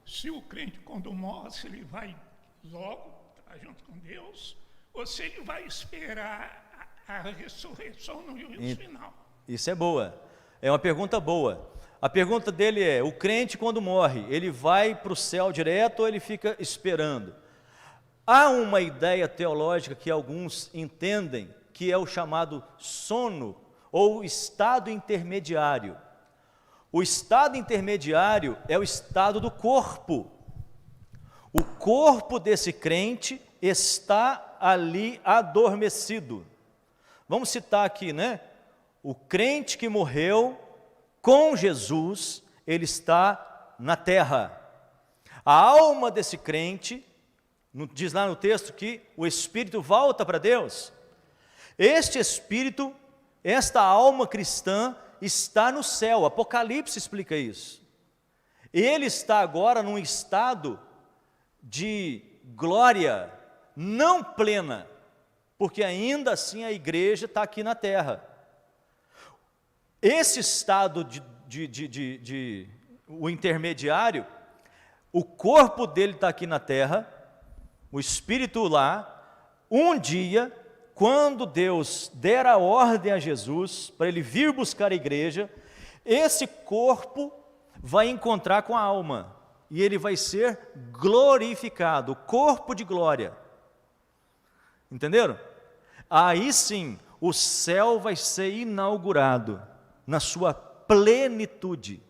Se o crente, quando morre, se ele vai logo estar junto com Deus, ou se ele vai esperar a ressurreição no juízo final. Isso é boa. É uma pergunta boa. A pergunta dele é, o crente quando morre, ele vai para o céu direto ou ele fica esperando? Há uma ideia teológica que alguns entendem, que é o chamado sono, ou estado intermediário. O estado intermediário é o estado do corpo. O corpo desse crente está ali adormecido. Vamos citar aqui, né? O crente que morreu com Jesus, ele está na terra. A alma desse crente, diz lá no texto que o espírito volta para Deus. Este espírito, esta alma cristã, está no céu. Apocalipse explica isso. Ele está agora num estado de glória não plena, porque ainda assim a igreja está aqui na terra. Esse estado o intermediário, o corpo dele está aqui na terra, o espírito lá, um dia, quando Deus der a ordem a Jesus, para ele vir buscar a igreja, esse corpo vai encontrar com a alma, e ele vai ser glorificado, corpo de glória. Entenderam? Aí sim, o céu vai ser inaugurado, na sua plenitude.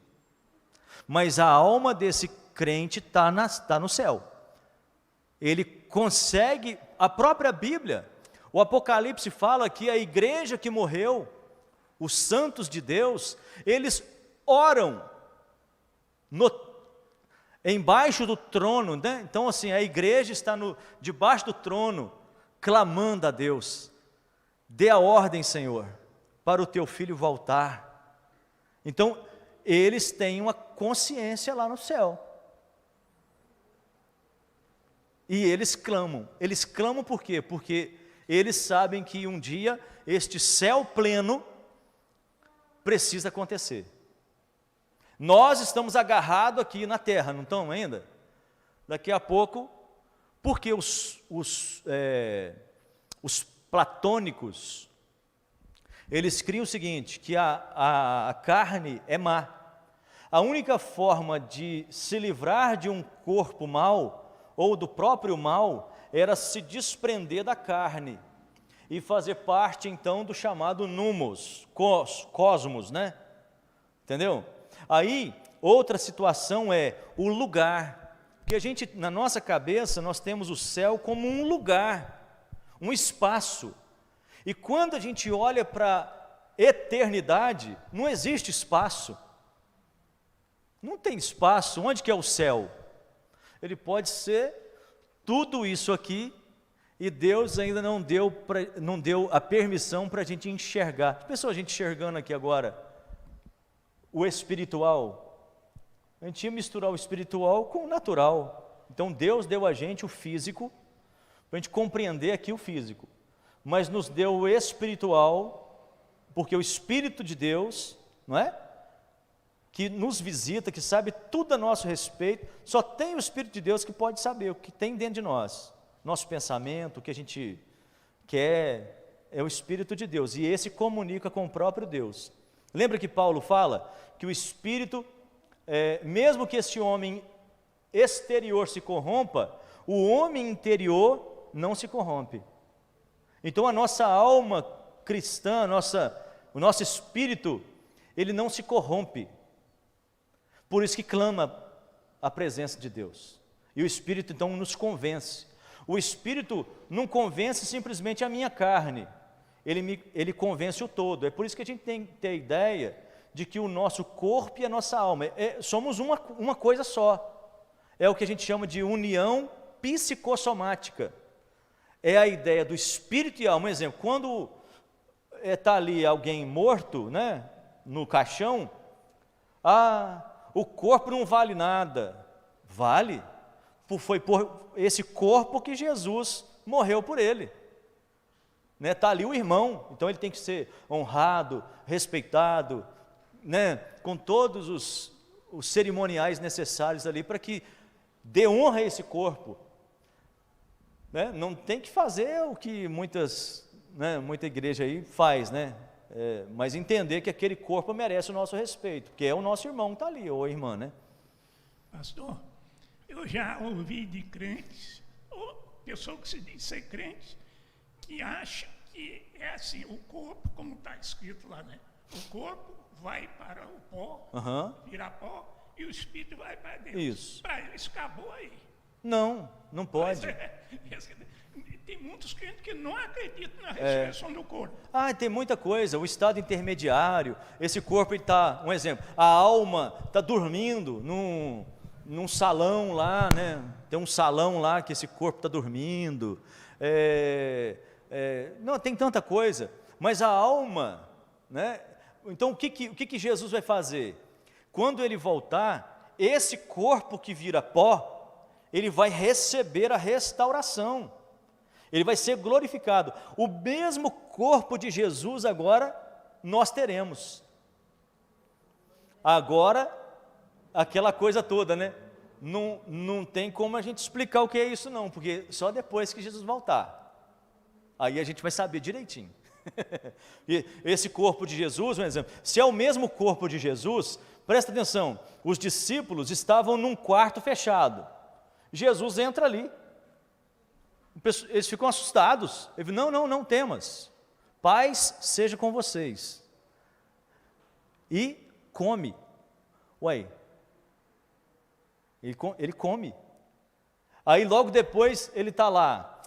Mas a alma desse crente está no céu. Ele consegue, a própria Bíblia, o Apocalipse fala que a igreja que morreu, os santos de Deus, eles oram embaixo do trono, né? Então assim, a igreja está debaixo do trono, clamando a Deus, dê a ordem, Senhor, para o teu filho voltar. Então, eles têm uma consciência lá no céu. E eles clamam por quê? Porque eles sabem que um dia este céu pleno precisa acontecer. Nós estamos agarrados aqui na terra, não estamos ainda? Daqui a pouco, porque os platônicos, eles criam o seguinte, que a carne é má. A única forma de se livrar de um corpo mau, ou do próprio mal, era se desprender da carne, e fazer parte então do chamado numos, cosmos, né? Entendeu? Aí, outra situação é o lugar, porque na nossa cabeça, nós temos o céu como um lugar, um espaço. E quando a gente olha para a eternidade, não existe espaço. Não tem espaço. Onde que é o céu? Ele pode ser tudo isso aqui, e Deus ainda não deu a permissão para a gente enxergar. Pensou a gente enxergando aqui agora o espiritual? A gente ia misturar o espiritual com o natural. Então Deus deu a gente o físico, para a gente compreender aqui o físico. Mas nos deu o espiritual, porque o Espírito de Deus, não é? Que nos visita, que sabe tudo a nosso respeito, só tem o Espírito de Deus que pode saber o que tem dentro de nós. Nosso pensamento, o que a gente quer, é o Espírito de Deus, e esse comunica com o próprio Deus. Lembra que Paulo fala que o Espírito, mesmo que este homem exterior se corrompa, o homem interior não se corrompe. Então a nossa alma cristã, o nosso espírito, ele não se corrompe. Por isso que clama a presença de Deus. E o Espírito então nos convence. O Espírito não convence simplesmente a minha carne, ele convence o todo. É por isso que a gente tem que ter a ideia de que o nosso corpo e a nossa alma, somos uma coisa só. é o que a gente chama de união psicossomática. É a ideia do espírito e alma. Um exemplo, quando está ali alguém morto, né, no caixão, o corpo não vale nada. Vale. Foi por esse corpo que Jesus morreu por ele. Está ali o irmão, então ele tem que ser honrado, respeitado, né, com todos os cerimoniais necessários ali para que dê honra a esse corpo. Né? Não tem que fazer o que muita igreja aí faz, né? Mas entender que aquele corpo merece o nosso respeito, porque é o nosso irmão que está ali, ou a irmã, né? Pastor, eu já ouvi de crentes, ou pessoa que se diz ser crente, que acha que é assim, o corpo, como está escrito lá, né? O corpo vai para o pó, vira pó, e o espírito vai para Deus. Isso. Para eles acabou aí. Não pode. Tem muitos crentes que não acreditam na ressurreição do corpo. Tem muita coisa, o estado intermediário, esse corpo está, um exemplo, a alma está dormindo num salão lá, né? Tem um salão lá que esse corpo está dormindo, não, tem tanta coisa, mas a alma, né? Então o que Jesus vai fazer? Quando ele voltar, esse corpo que vira pó, ele vai receber a restauração, ele vai ser glorificado. O mesmo corpo de Jesus agora nós teremos. Agora, aquela coisa toda, né? Não tem como a gente explicar o que é isso não, porque só depois que Jesus voltar, aí a gente vai saber direitinho. E esse corpo de Jesus, um exemplo, se é o mesmo corpo de Jesus, presta atenção, os discípulos estavam num quarto fechado, Jesus entra ali, eles ficam assustados, ele diz, não temas, paz seja com vocês, e come, ele come, aí logo depois ele está lá,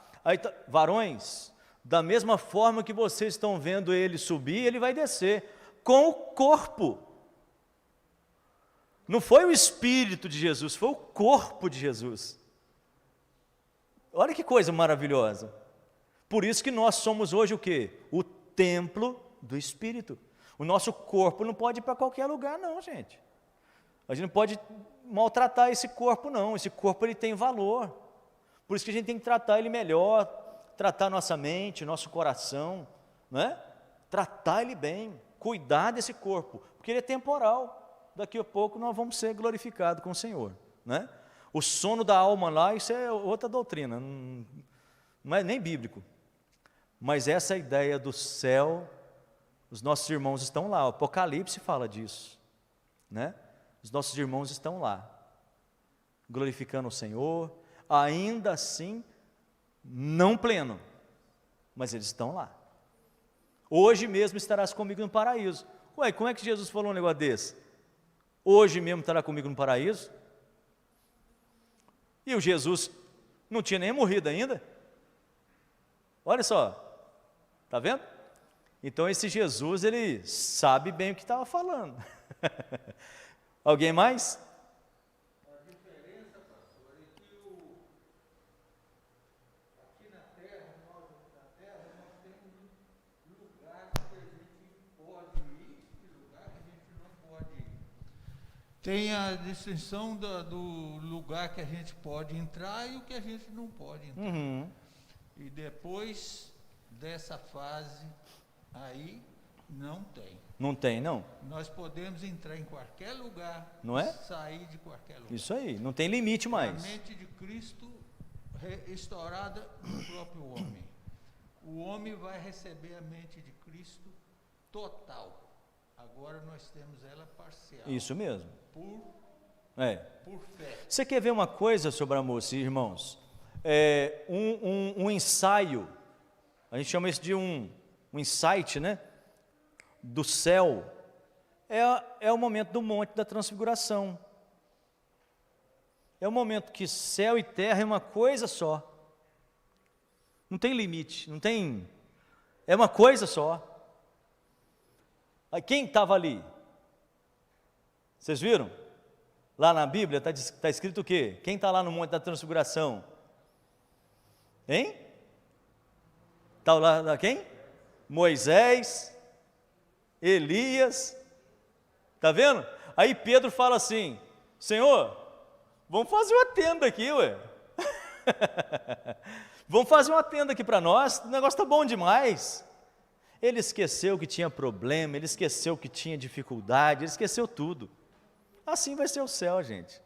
varões, da mesma forma que vocês estão vendo ele subir, ele vai descer, com o corpo, não foi o Espírito de Jesus, foi o corpo de Jesus. Olha que coisa maravilhosa. Por isso que nós somos hoje o quê? O templo do Espírito. O nosso corpo não pode ir para qualquer lugar não, gente. A gente não pode maltratar esse corpo não, esse corpo ele tem valor. Por isso que a gente tem que tratar ele melhor, tratar nossa mente, nosso coração, né? Tratar ele bem, cuidar desse corpo, porque ele é temporal. Daqui a pouco nós vamos ser glorificados com o Senhor, né? O sono da alma lá, isso é outra doutrina, não é nem bíblico, mas essa ideia do céu, os nossos irmãos estão lá, o Apocalipse fala disso, né? Os nossos irmãos estão lá, glorificando o Senhor, ainda assim, não pleno, mas eles estão lá. Hoje mesmo estarás comigo no paraíso. Como é que Jesus falou um negócio desse? Hoje mesmo estará comigo no paraíso? E o Jesus não tinha nem morrido ainda? Olha só, está vendo? Então esse Jesus, ele sabe bem o que estava falando. Alguém mais? A diferença, pastor, é que aqui na Terra, nós temos lugar que a gente pode ir e lugar que a gente não pode ir. Tem a distinção do lugar que a gente pode entrar e o que a gente não pode entrar. E depois dessa fase, aí não tem. Não tem, não. Nós podemos entrar em qualquer lugar, não é? Sair de qualquer lugar. Isso aí, não tem limite mais. A mente de Cristo restaurada no próprio homem. O homem vai receber a mente de Cristo total. Agora nós temos ela parcial. Isso mesmo. Por fé. Você quer ver uma coisa sobre a moça, irmãos? Um ensaio, a gente chama isso de um insight, né? Do céu, é o momento do Monte da Transfiguração. É o momento que céu e terra é uma coisa só. Não tem limite, não tem... É uma coisa só. Quem estava ali? Vocês viram? Lá na Bíblia está escrito o quê? Quem está lá no Monte da Transfiguração? Hein? Está lá quem? Moisés, Elias, está vendo? Aí Pedro fala assim, Senhor, vamos fazer uma tenda aqui, ué. Vamos fazer uma tenda aqui para nós, o negócio está bom demais. Ele esqueceu que tinha problema, ele esqueceu que tinha dificuldade, ele esqueceu tudo. Assim vai ser o céu, gente.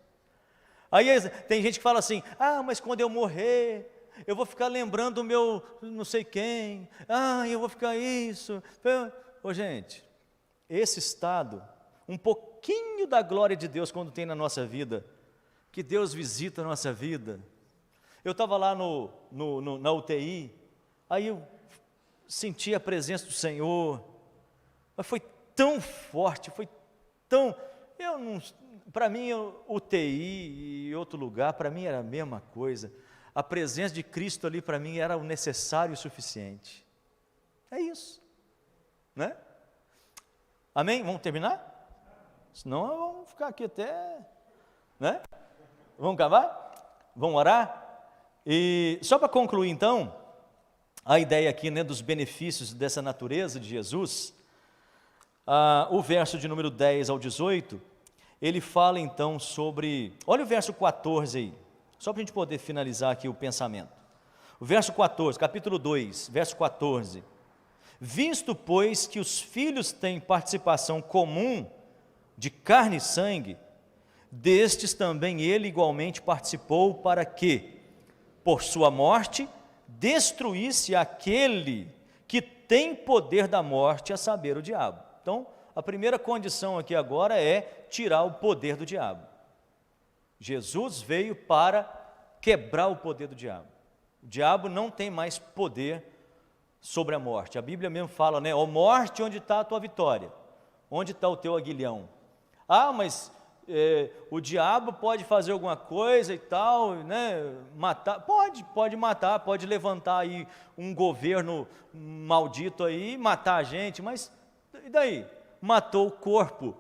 Aí tem gente que fala assim, mas quando eu morrer, eu vou ficar lembrando do meu não sei quem, eu vou ficar isso. Ô gente, esse estado, um pouquinho da glória de Deus quando tem na nossa vida, que Deus visita a nossa vida. Eu estava lá na UTI, aí eu senti a presença do Senhor, mas foi tão forte, foi tão... Para mim, UTI e outro lugar, para mim era a mesma coisa. A presença de Cristo ali para mim era o necessário e o suficiente. É isso, né? Amém? Vamos terminar? Senão vamos ficar aqui até, né? Vamos acabar? Vamos orar? E só para concluir então, a ideia aqui, né, dos benefícios dessa natureza de Jesus, o verso de número 10 ao 18, ele fala então sobre, olha o verso 14 aí, só para a gente poder finalizar aqui o pensamento. O verso 14, capítulo 2, verso 14. Visto, pois, que os filhos têm participação comum de carne e sangue, destes também ele igualmente participou, para que, por sua morte, destruísse aquele que tem poder da morte, a saber, o diabo. Então, a primeira condição aqui agora é tirar o poder do diabo. Jesus veio para quebrar o poder do diabo. O diabo não tem mais poder sobre a morte. A Bíblia mesmo fala, né? Ó morte, onde está a tua vitória? Onde está o teu aguilhão? Mas o diabo pode fazer alguma coisa e tal, né? Matar? Pode matar, pode levantar aí um governo maldito aí, matar a gente, mas e daí? Matou o corpo,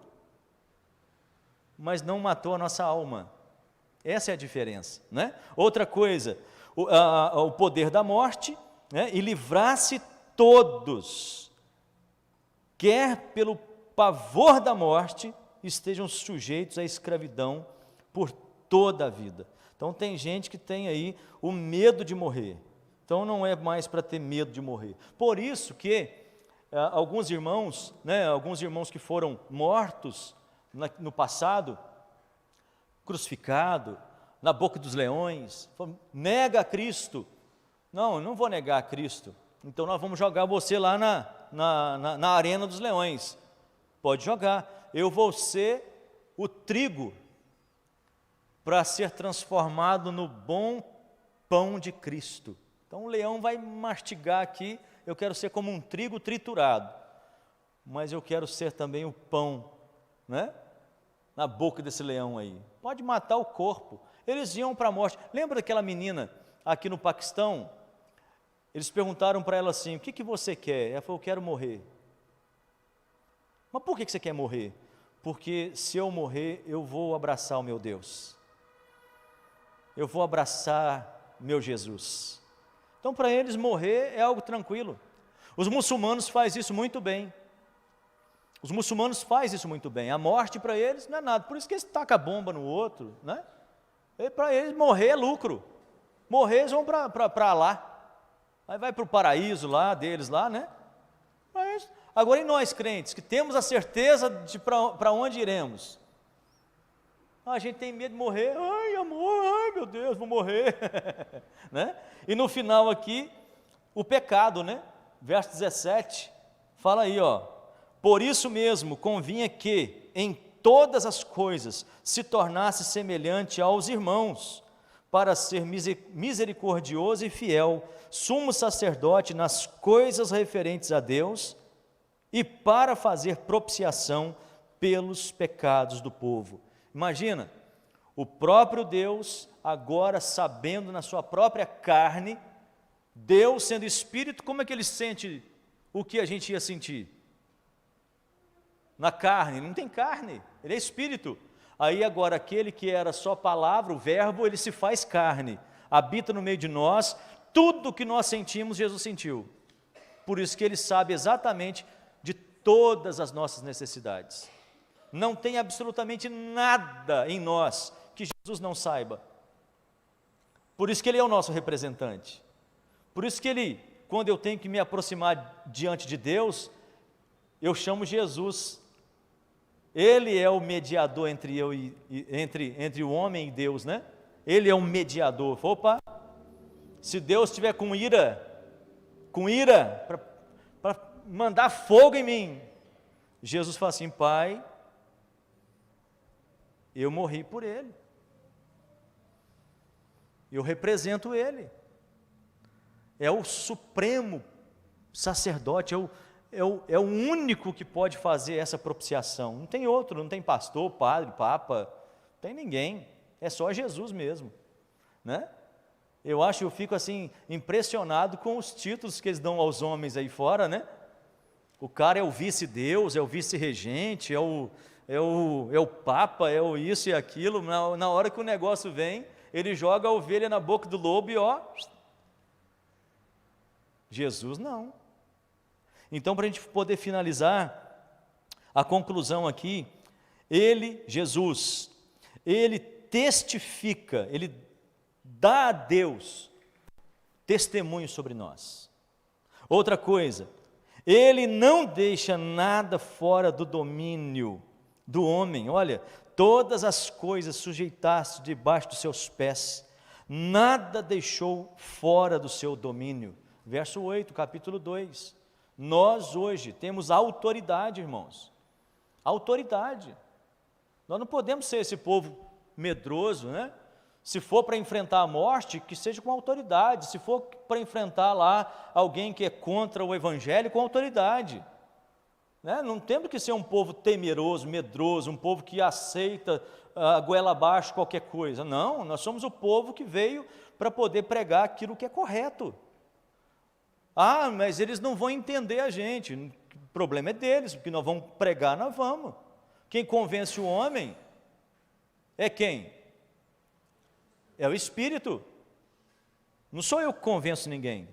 mas não matou a nossa alma. Essa é a diferença, né? Outra coisa, o poder da morte, né? E livrar-se todos, quer pelo pavor da morte, estejam sujeitos à escravidão por toda a vida. Então tem gente que tem aí o medo de morrer, então não é mais para ter medo de morrer. Por isso que alguns irmãos, né, alguns irmãos que foram mortos no passado, crucificado, na boca dos leões, nega a Cristo. Não vou negar a Cristo, então nós vamos jogar você lá na arena dos leões. Pode jogar, eu vou ser o trigo para ser transformado no bom pão de Cristo. Então o leão vai mastigar aqui, eu quero ser como um trigo triturado, mas eu quero ser também o pão, né? Na boca desse leão aí. Pode matar o corpo. Eles iam para a morte. Lembra daquela menina aqui no Paquistão? Eles perguntaram para ela assim, o que você quer? Ela falou, eu quero morrer. Mas por que você quer morrer? Porque se eu morrer, eu vou abraçar o meu Deus. Eu vou abraçar meu Jesus. Então, para eles, morrer é algo tranquilo. Os muçulmanos fazem isso muito bem. Os muçulmanos fazem isso muito bem. A morte para eles não é nada. Por isso que eles tacam a bomba no outro, né? Para eles, morrer é lucro. Morrer, eles vão para lá. Aí vai para o paraíso lá, deles lá, né? Mas, agora, e nós, crentes, que temos a certeza de para onde iremos? A gente tem medo de morrer. Ai, amor, ai, meu Deus, vou morrer. Né? E no final aqui, o pecado, né? Verso 17, fala aí, ó. Por isso mesmo, convinha que, em todas as coisas, se tornasse semelhante aos irmãos, para ser misericordioso e fiel, sumo sacerdote nas coisas referentes a Deus, e para fazer propiciação pelos pecados do povo. Imagina, o próprio Deus, agora sabendo na sua própria carne, Deus sendo Espírito, como é que ele sente o que a gente ia sentir? Na carne, não tem carne, ele é Espírito. Aí agora aquele que era só palavra, o verbo, ele se faz carne, habita no meio de nós, tudo que nós sentimos, Jesus sentiu. Por isso que ele sabe exatamente de todas as nossas necessidades. Não tem absolutamente nada em nós que Jesus não saiba. Por isso que ele é o nosso representante. Por isso que ele, quando eu tenho que me aproximar diante de Deus, eu chamo Jesus. Ele é o mediador entre eu e entre o homem e Deus, né? Ele é um mediador. Opa, se Deus estiver com ira para mandar fogo em mim, Jesus fala assim: Pai, eu morri por ele, eu represento ele, é o supremo sacerdote, é o único que pode fazer essa propiciação. Não tem outro, não tem pastor, padre, papa, não tem ninguém, é só Jesus mesmo, né? Eu fico assim impressionado com os títulos que eles dão aos homens aí fora, né? O cara é o vice-deus, é o vice-regente, é o papa, é o isso e aquilo. Na hora que o negócio vem, ele joga a ovelha na boca do lobo e ó, Jesus não. Então, para a gente poder finalizar, a conclusão aqui, Jesus, ele testifica, ele dá a Deus testemunho sobre nós. Outra coisa, ele não deixa nada fora do domínio do homem. Olha, todas as coisas sujeitaste debaixo dos seus pés, nada deixou fora do seu domínio. Verso 8, capítulo 2. Nós hoje temos autoridade, irmãos, autoridade. Nós não podemos ser esse povo medroso, né? Se for para enfrentar a morte, que seja com autoridade. Se for para enfrentar lá alguém que é contra o evangelho, com autoridade, né? Não temos que ser um povo temeroso, medroso, um povo que aceita a goela abaixo qualquer coisa. Não, nós somos o povo que veio para poder pregar aquilo que é correto. Ah, mas eles não vão entender a gente. O problema é deles, porque nós vamos pregar, nós vamos. Quem convence o homem é quem? É o Espírito. Não sou eu que convenço ninguém.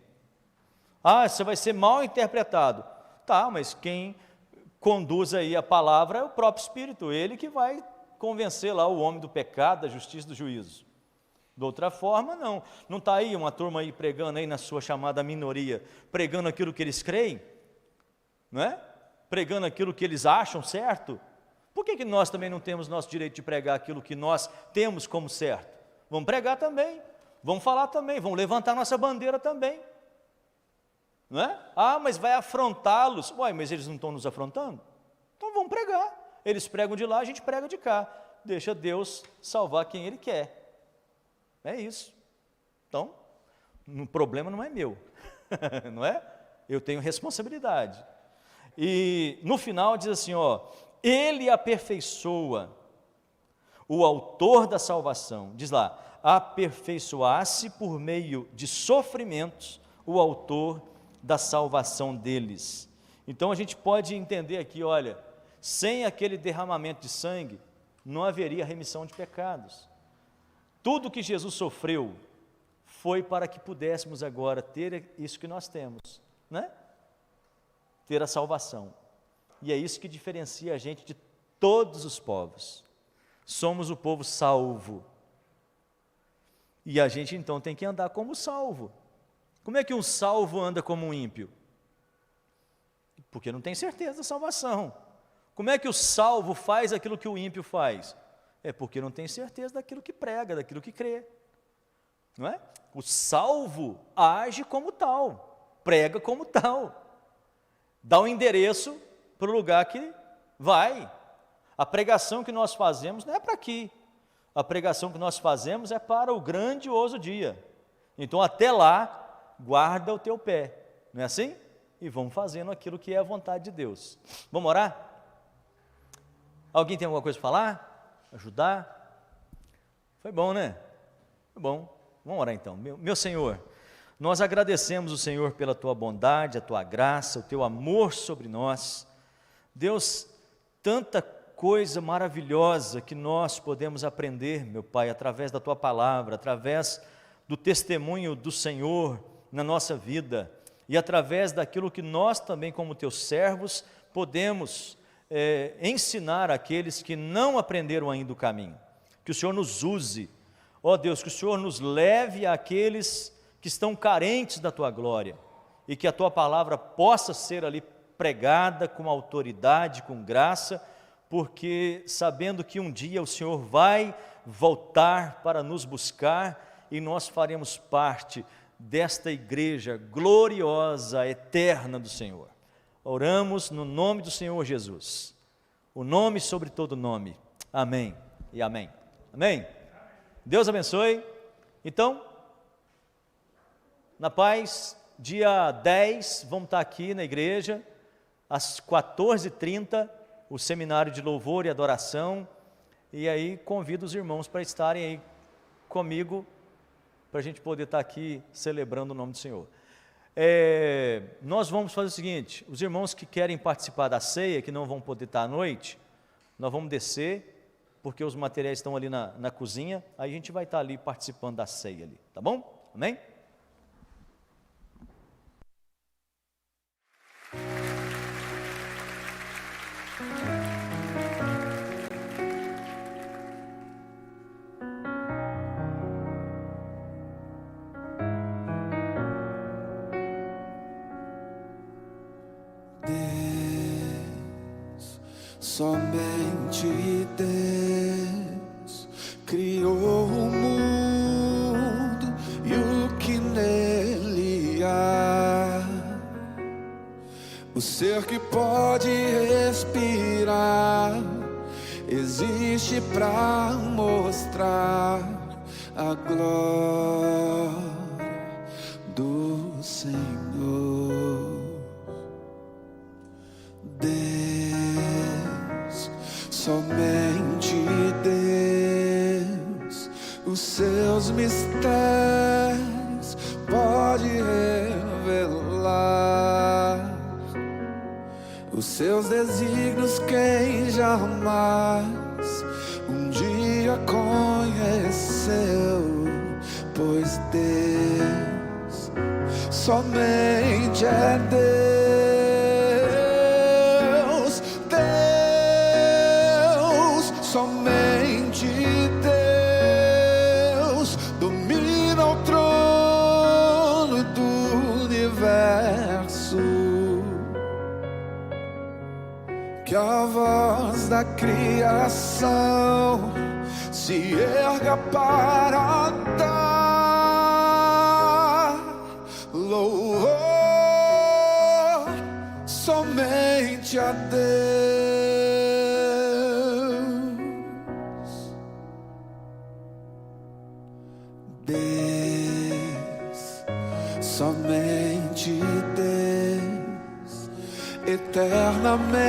Ah, você vai ser mal interpretado. Tá, mas quem conduz aí a palavra é o próprio Espírito, ele que vai convencer lá o homem do pecado, da justiça e do juízo. De outra forma, não. Não está aí uma turma aí pregando aí na sua chamada minoria, pregando aquilo que eles creem, não é? Pregando aquilo que eles acham certo. Por que nós também não temos nosso direito de pregar aquilo que nós temos como certo? Vamos pregar também, vamos falar também, vamos levantar nossa bandeira também, não é? Ah, mas vai afrontá-los. Uai, mas eles não estão nos afrontando? Então vamos pregar. Eles pregam de lá, a gente prega de cá. Deixa Deus salvar quem Ele quer. É isso. Então, o problema não é meu, não é? Eu tenho responsabilidade. E no final diz assim, ó, Ele aperfeiçoa o autor da salvação, diz lá, aperfeiçoasse por meio de sofrimentos o autor da salvação deles. Então a gente pode entender aqui, olha, sem aquele derramamento de sangue, não haveria remissão de pecados. Tudo que Jesus sofreu foi para que pudéssemos agora ter isso que nós temos, né? Ter a salvação. E é isso que diferencia a gente de todos os povos. Somos o povo salvo. E a gente então tem que andar como salvo. Como é que um salvo anda como um ímpio? Porque não tem certeza da salvação. Como é que o salvo faz aquilo que o ímpio faz? É porque não tem certeza daquilo que prega, daquilo que crê. Não é? O salvo age como tal, prega como tal, dá o endereço para o lugar que vai. A pregação que nós fazemos não é para aqui, a pregação que nós fazemos é para o grandioso dia. Então até lá, guarda o teu pé, não é assim? E vamos fazendo aquilo que é a vontade de Deus. Vamos orar? Alguém tem alguma coisa para falar? Ajudar? Foi bom, né? Foi bom. Vamos orar então. Meu Senhor, nós agradecemos o Senhor pela Tua bondade, a Tua graça, o Teu amor sobre nós. Deus, tanta coisa maravilhosa que nós podemos aprender, meu Pai, através da Tua palavra, através do testemunho do Senhor na nossa vida e através daquilo que nós também, como Teus servos, podemos ensinar àqueles que não aprenderam ainda o caminho. Que o Senhor nos use, ó Deus, que o Senhor nos leve àqueles que estão carentes da Tua glória e que a Tua palavra possa ser ali pregada com autoridade, com graça, porque sabendo que um dia o Senhor vai voltar para nos buscar e nós faremos parte desta igreja gloriosa, eterna do Senhor. Oramos no nome do Senhor Jesus, o nome sobre todo nome. Amém e amém. Amém. Deus abençoe. Então, na paz, dia 10, vamos estar aqui na igreja, às 14h30, o seminário de louvor e adoração, e aí convido os irmãos para estarem aí comigo, para a gente poder estar aqui celebrando o nome do Senhor. Nós vamos fazer o seguinte, os irmãos que querem participar da ceia, que não vão poder estar à noite, nós vamos descer, porque os materiais estão ali na cozinha, aí a gente vai estar ali participando da ceia ali, tá bom? Amém? Somente Deus criou o mundo e o que nele há. O ser que pode respirar existe para mostrar a glória do Senhor. Somente Deus, os seus mistérios pode revelar. Os seus desígnios quem jamais um dia conheceu, pois Deus somente é Deus. Somente Deus domina o trono do universo. Que a voz da criação se erga para dar louvor somente a Deus. Somente Deus eternamente.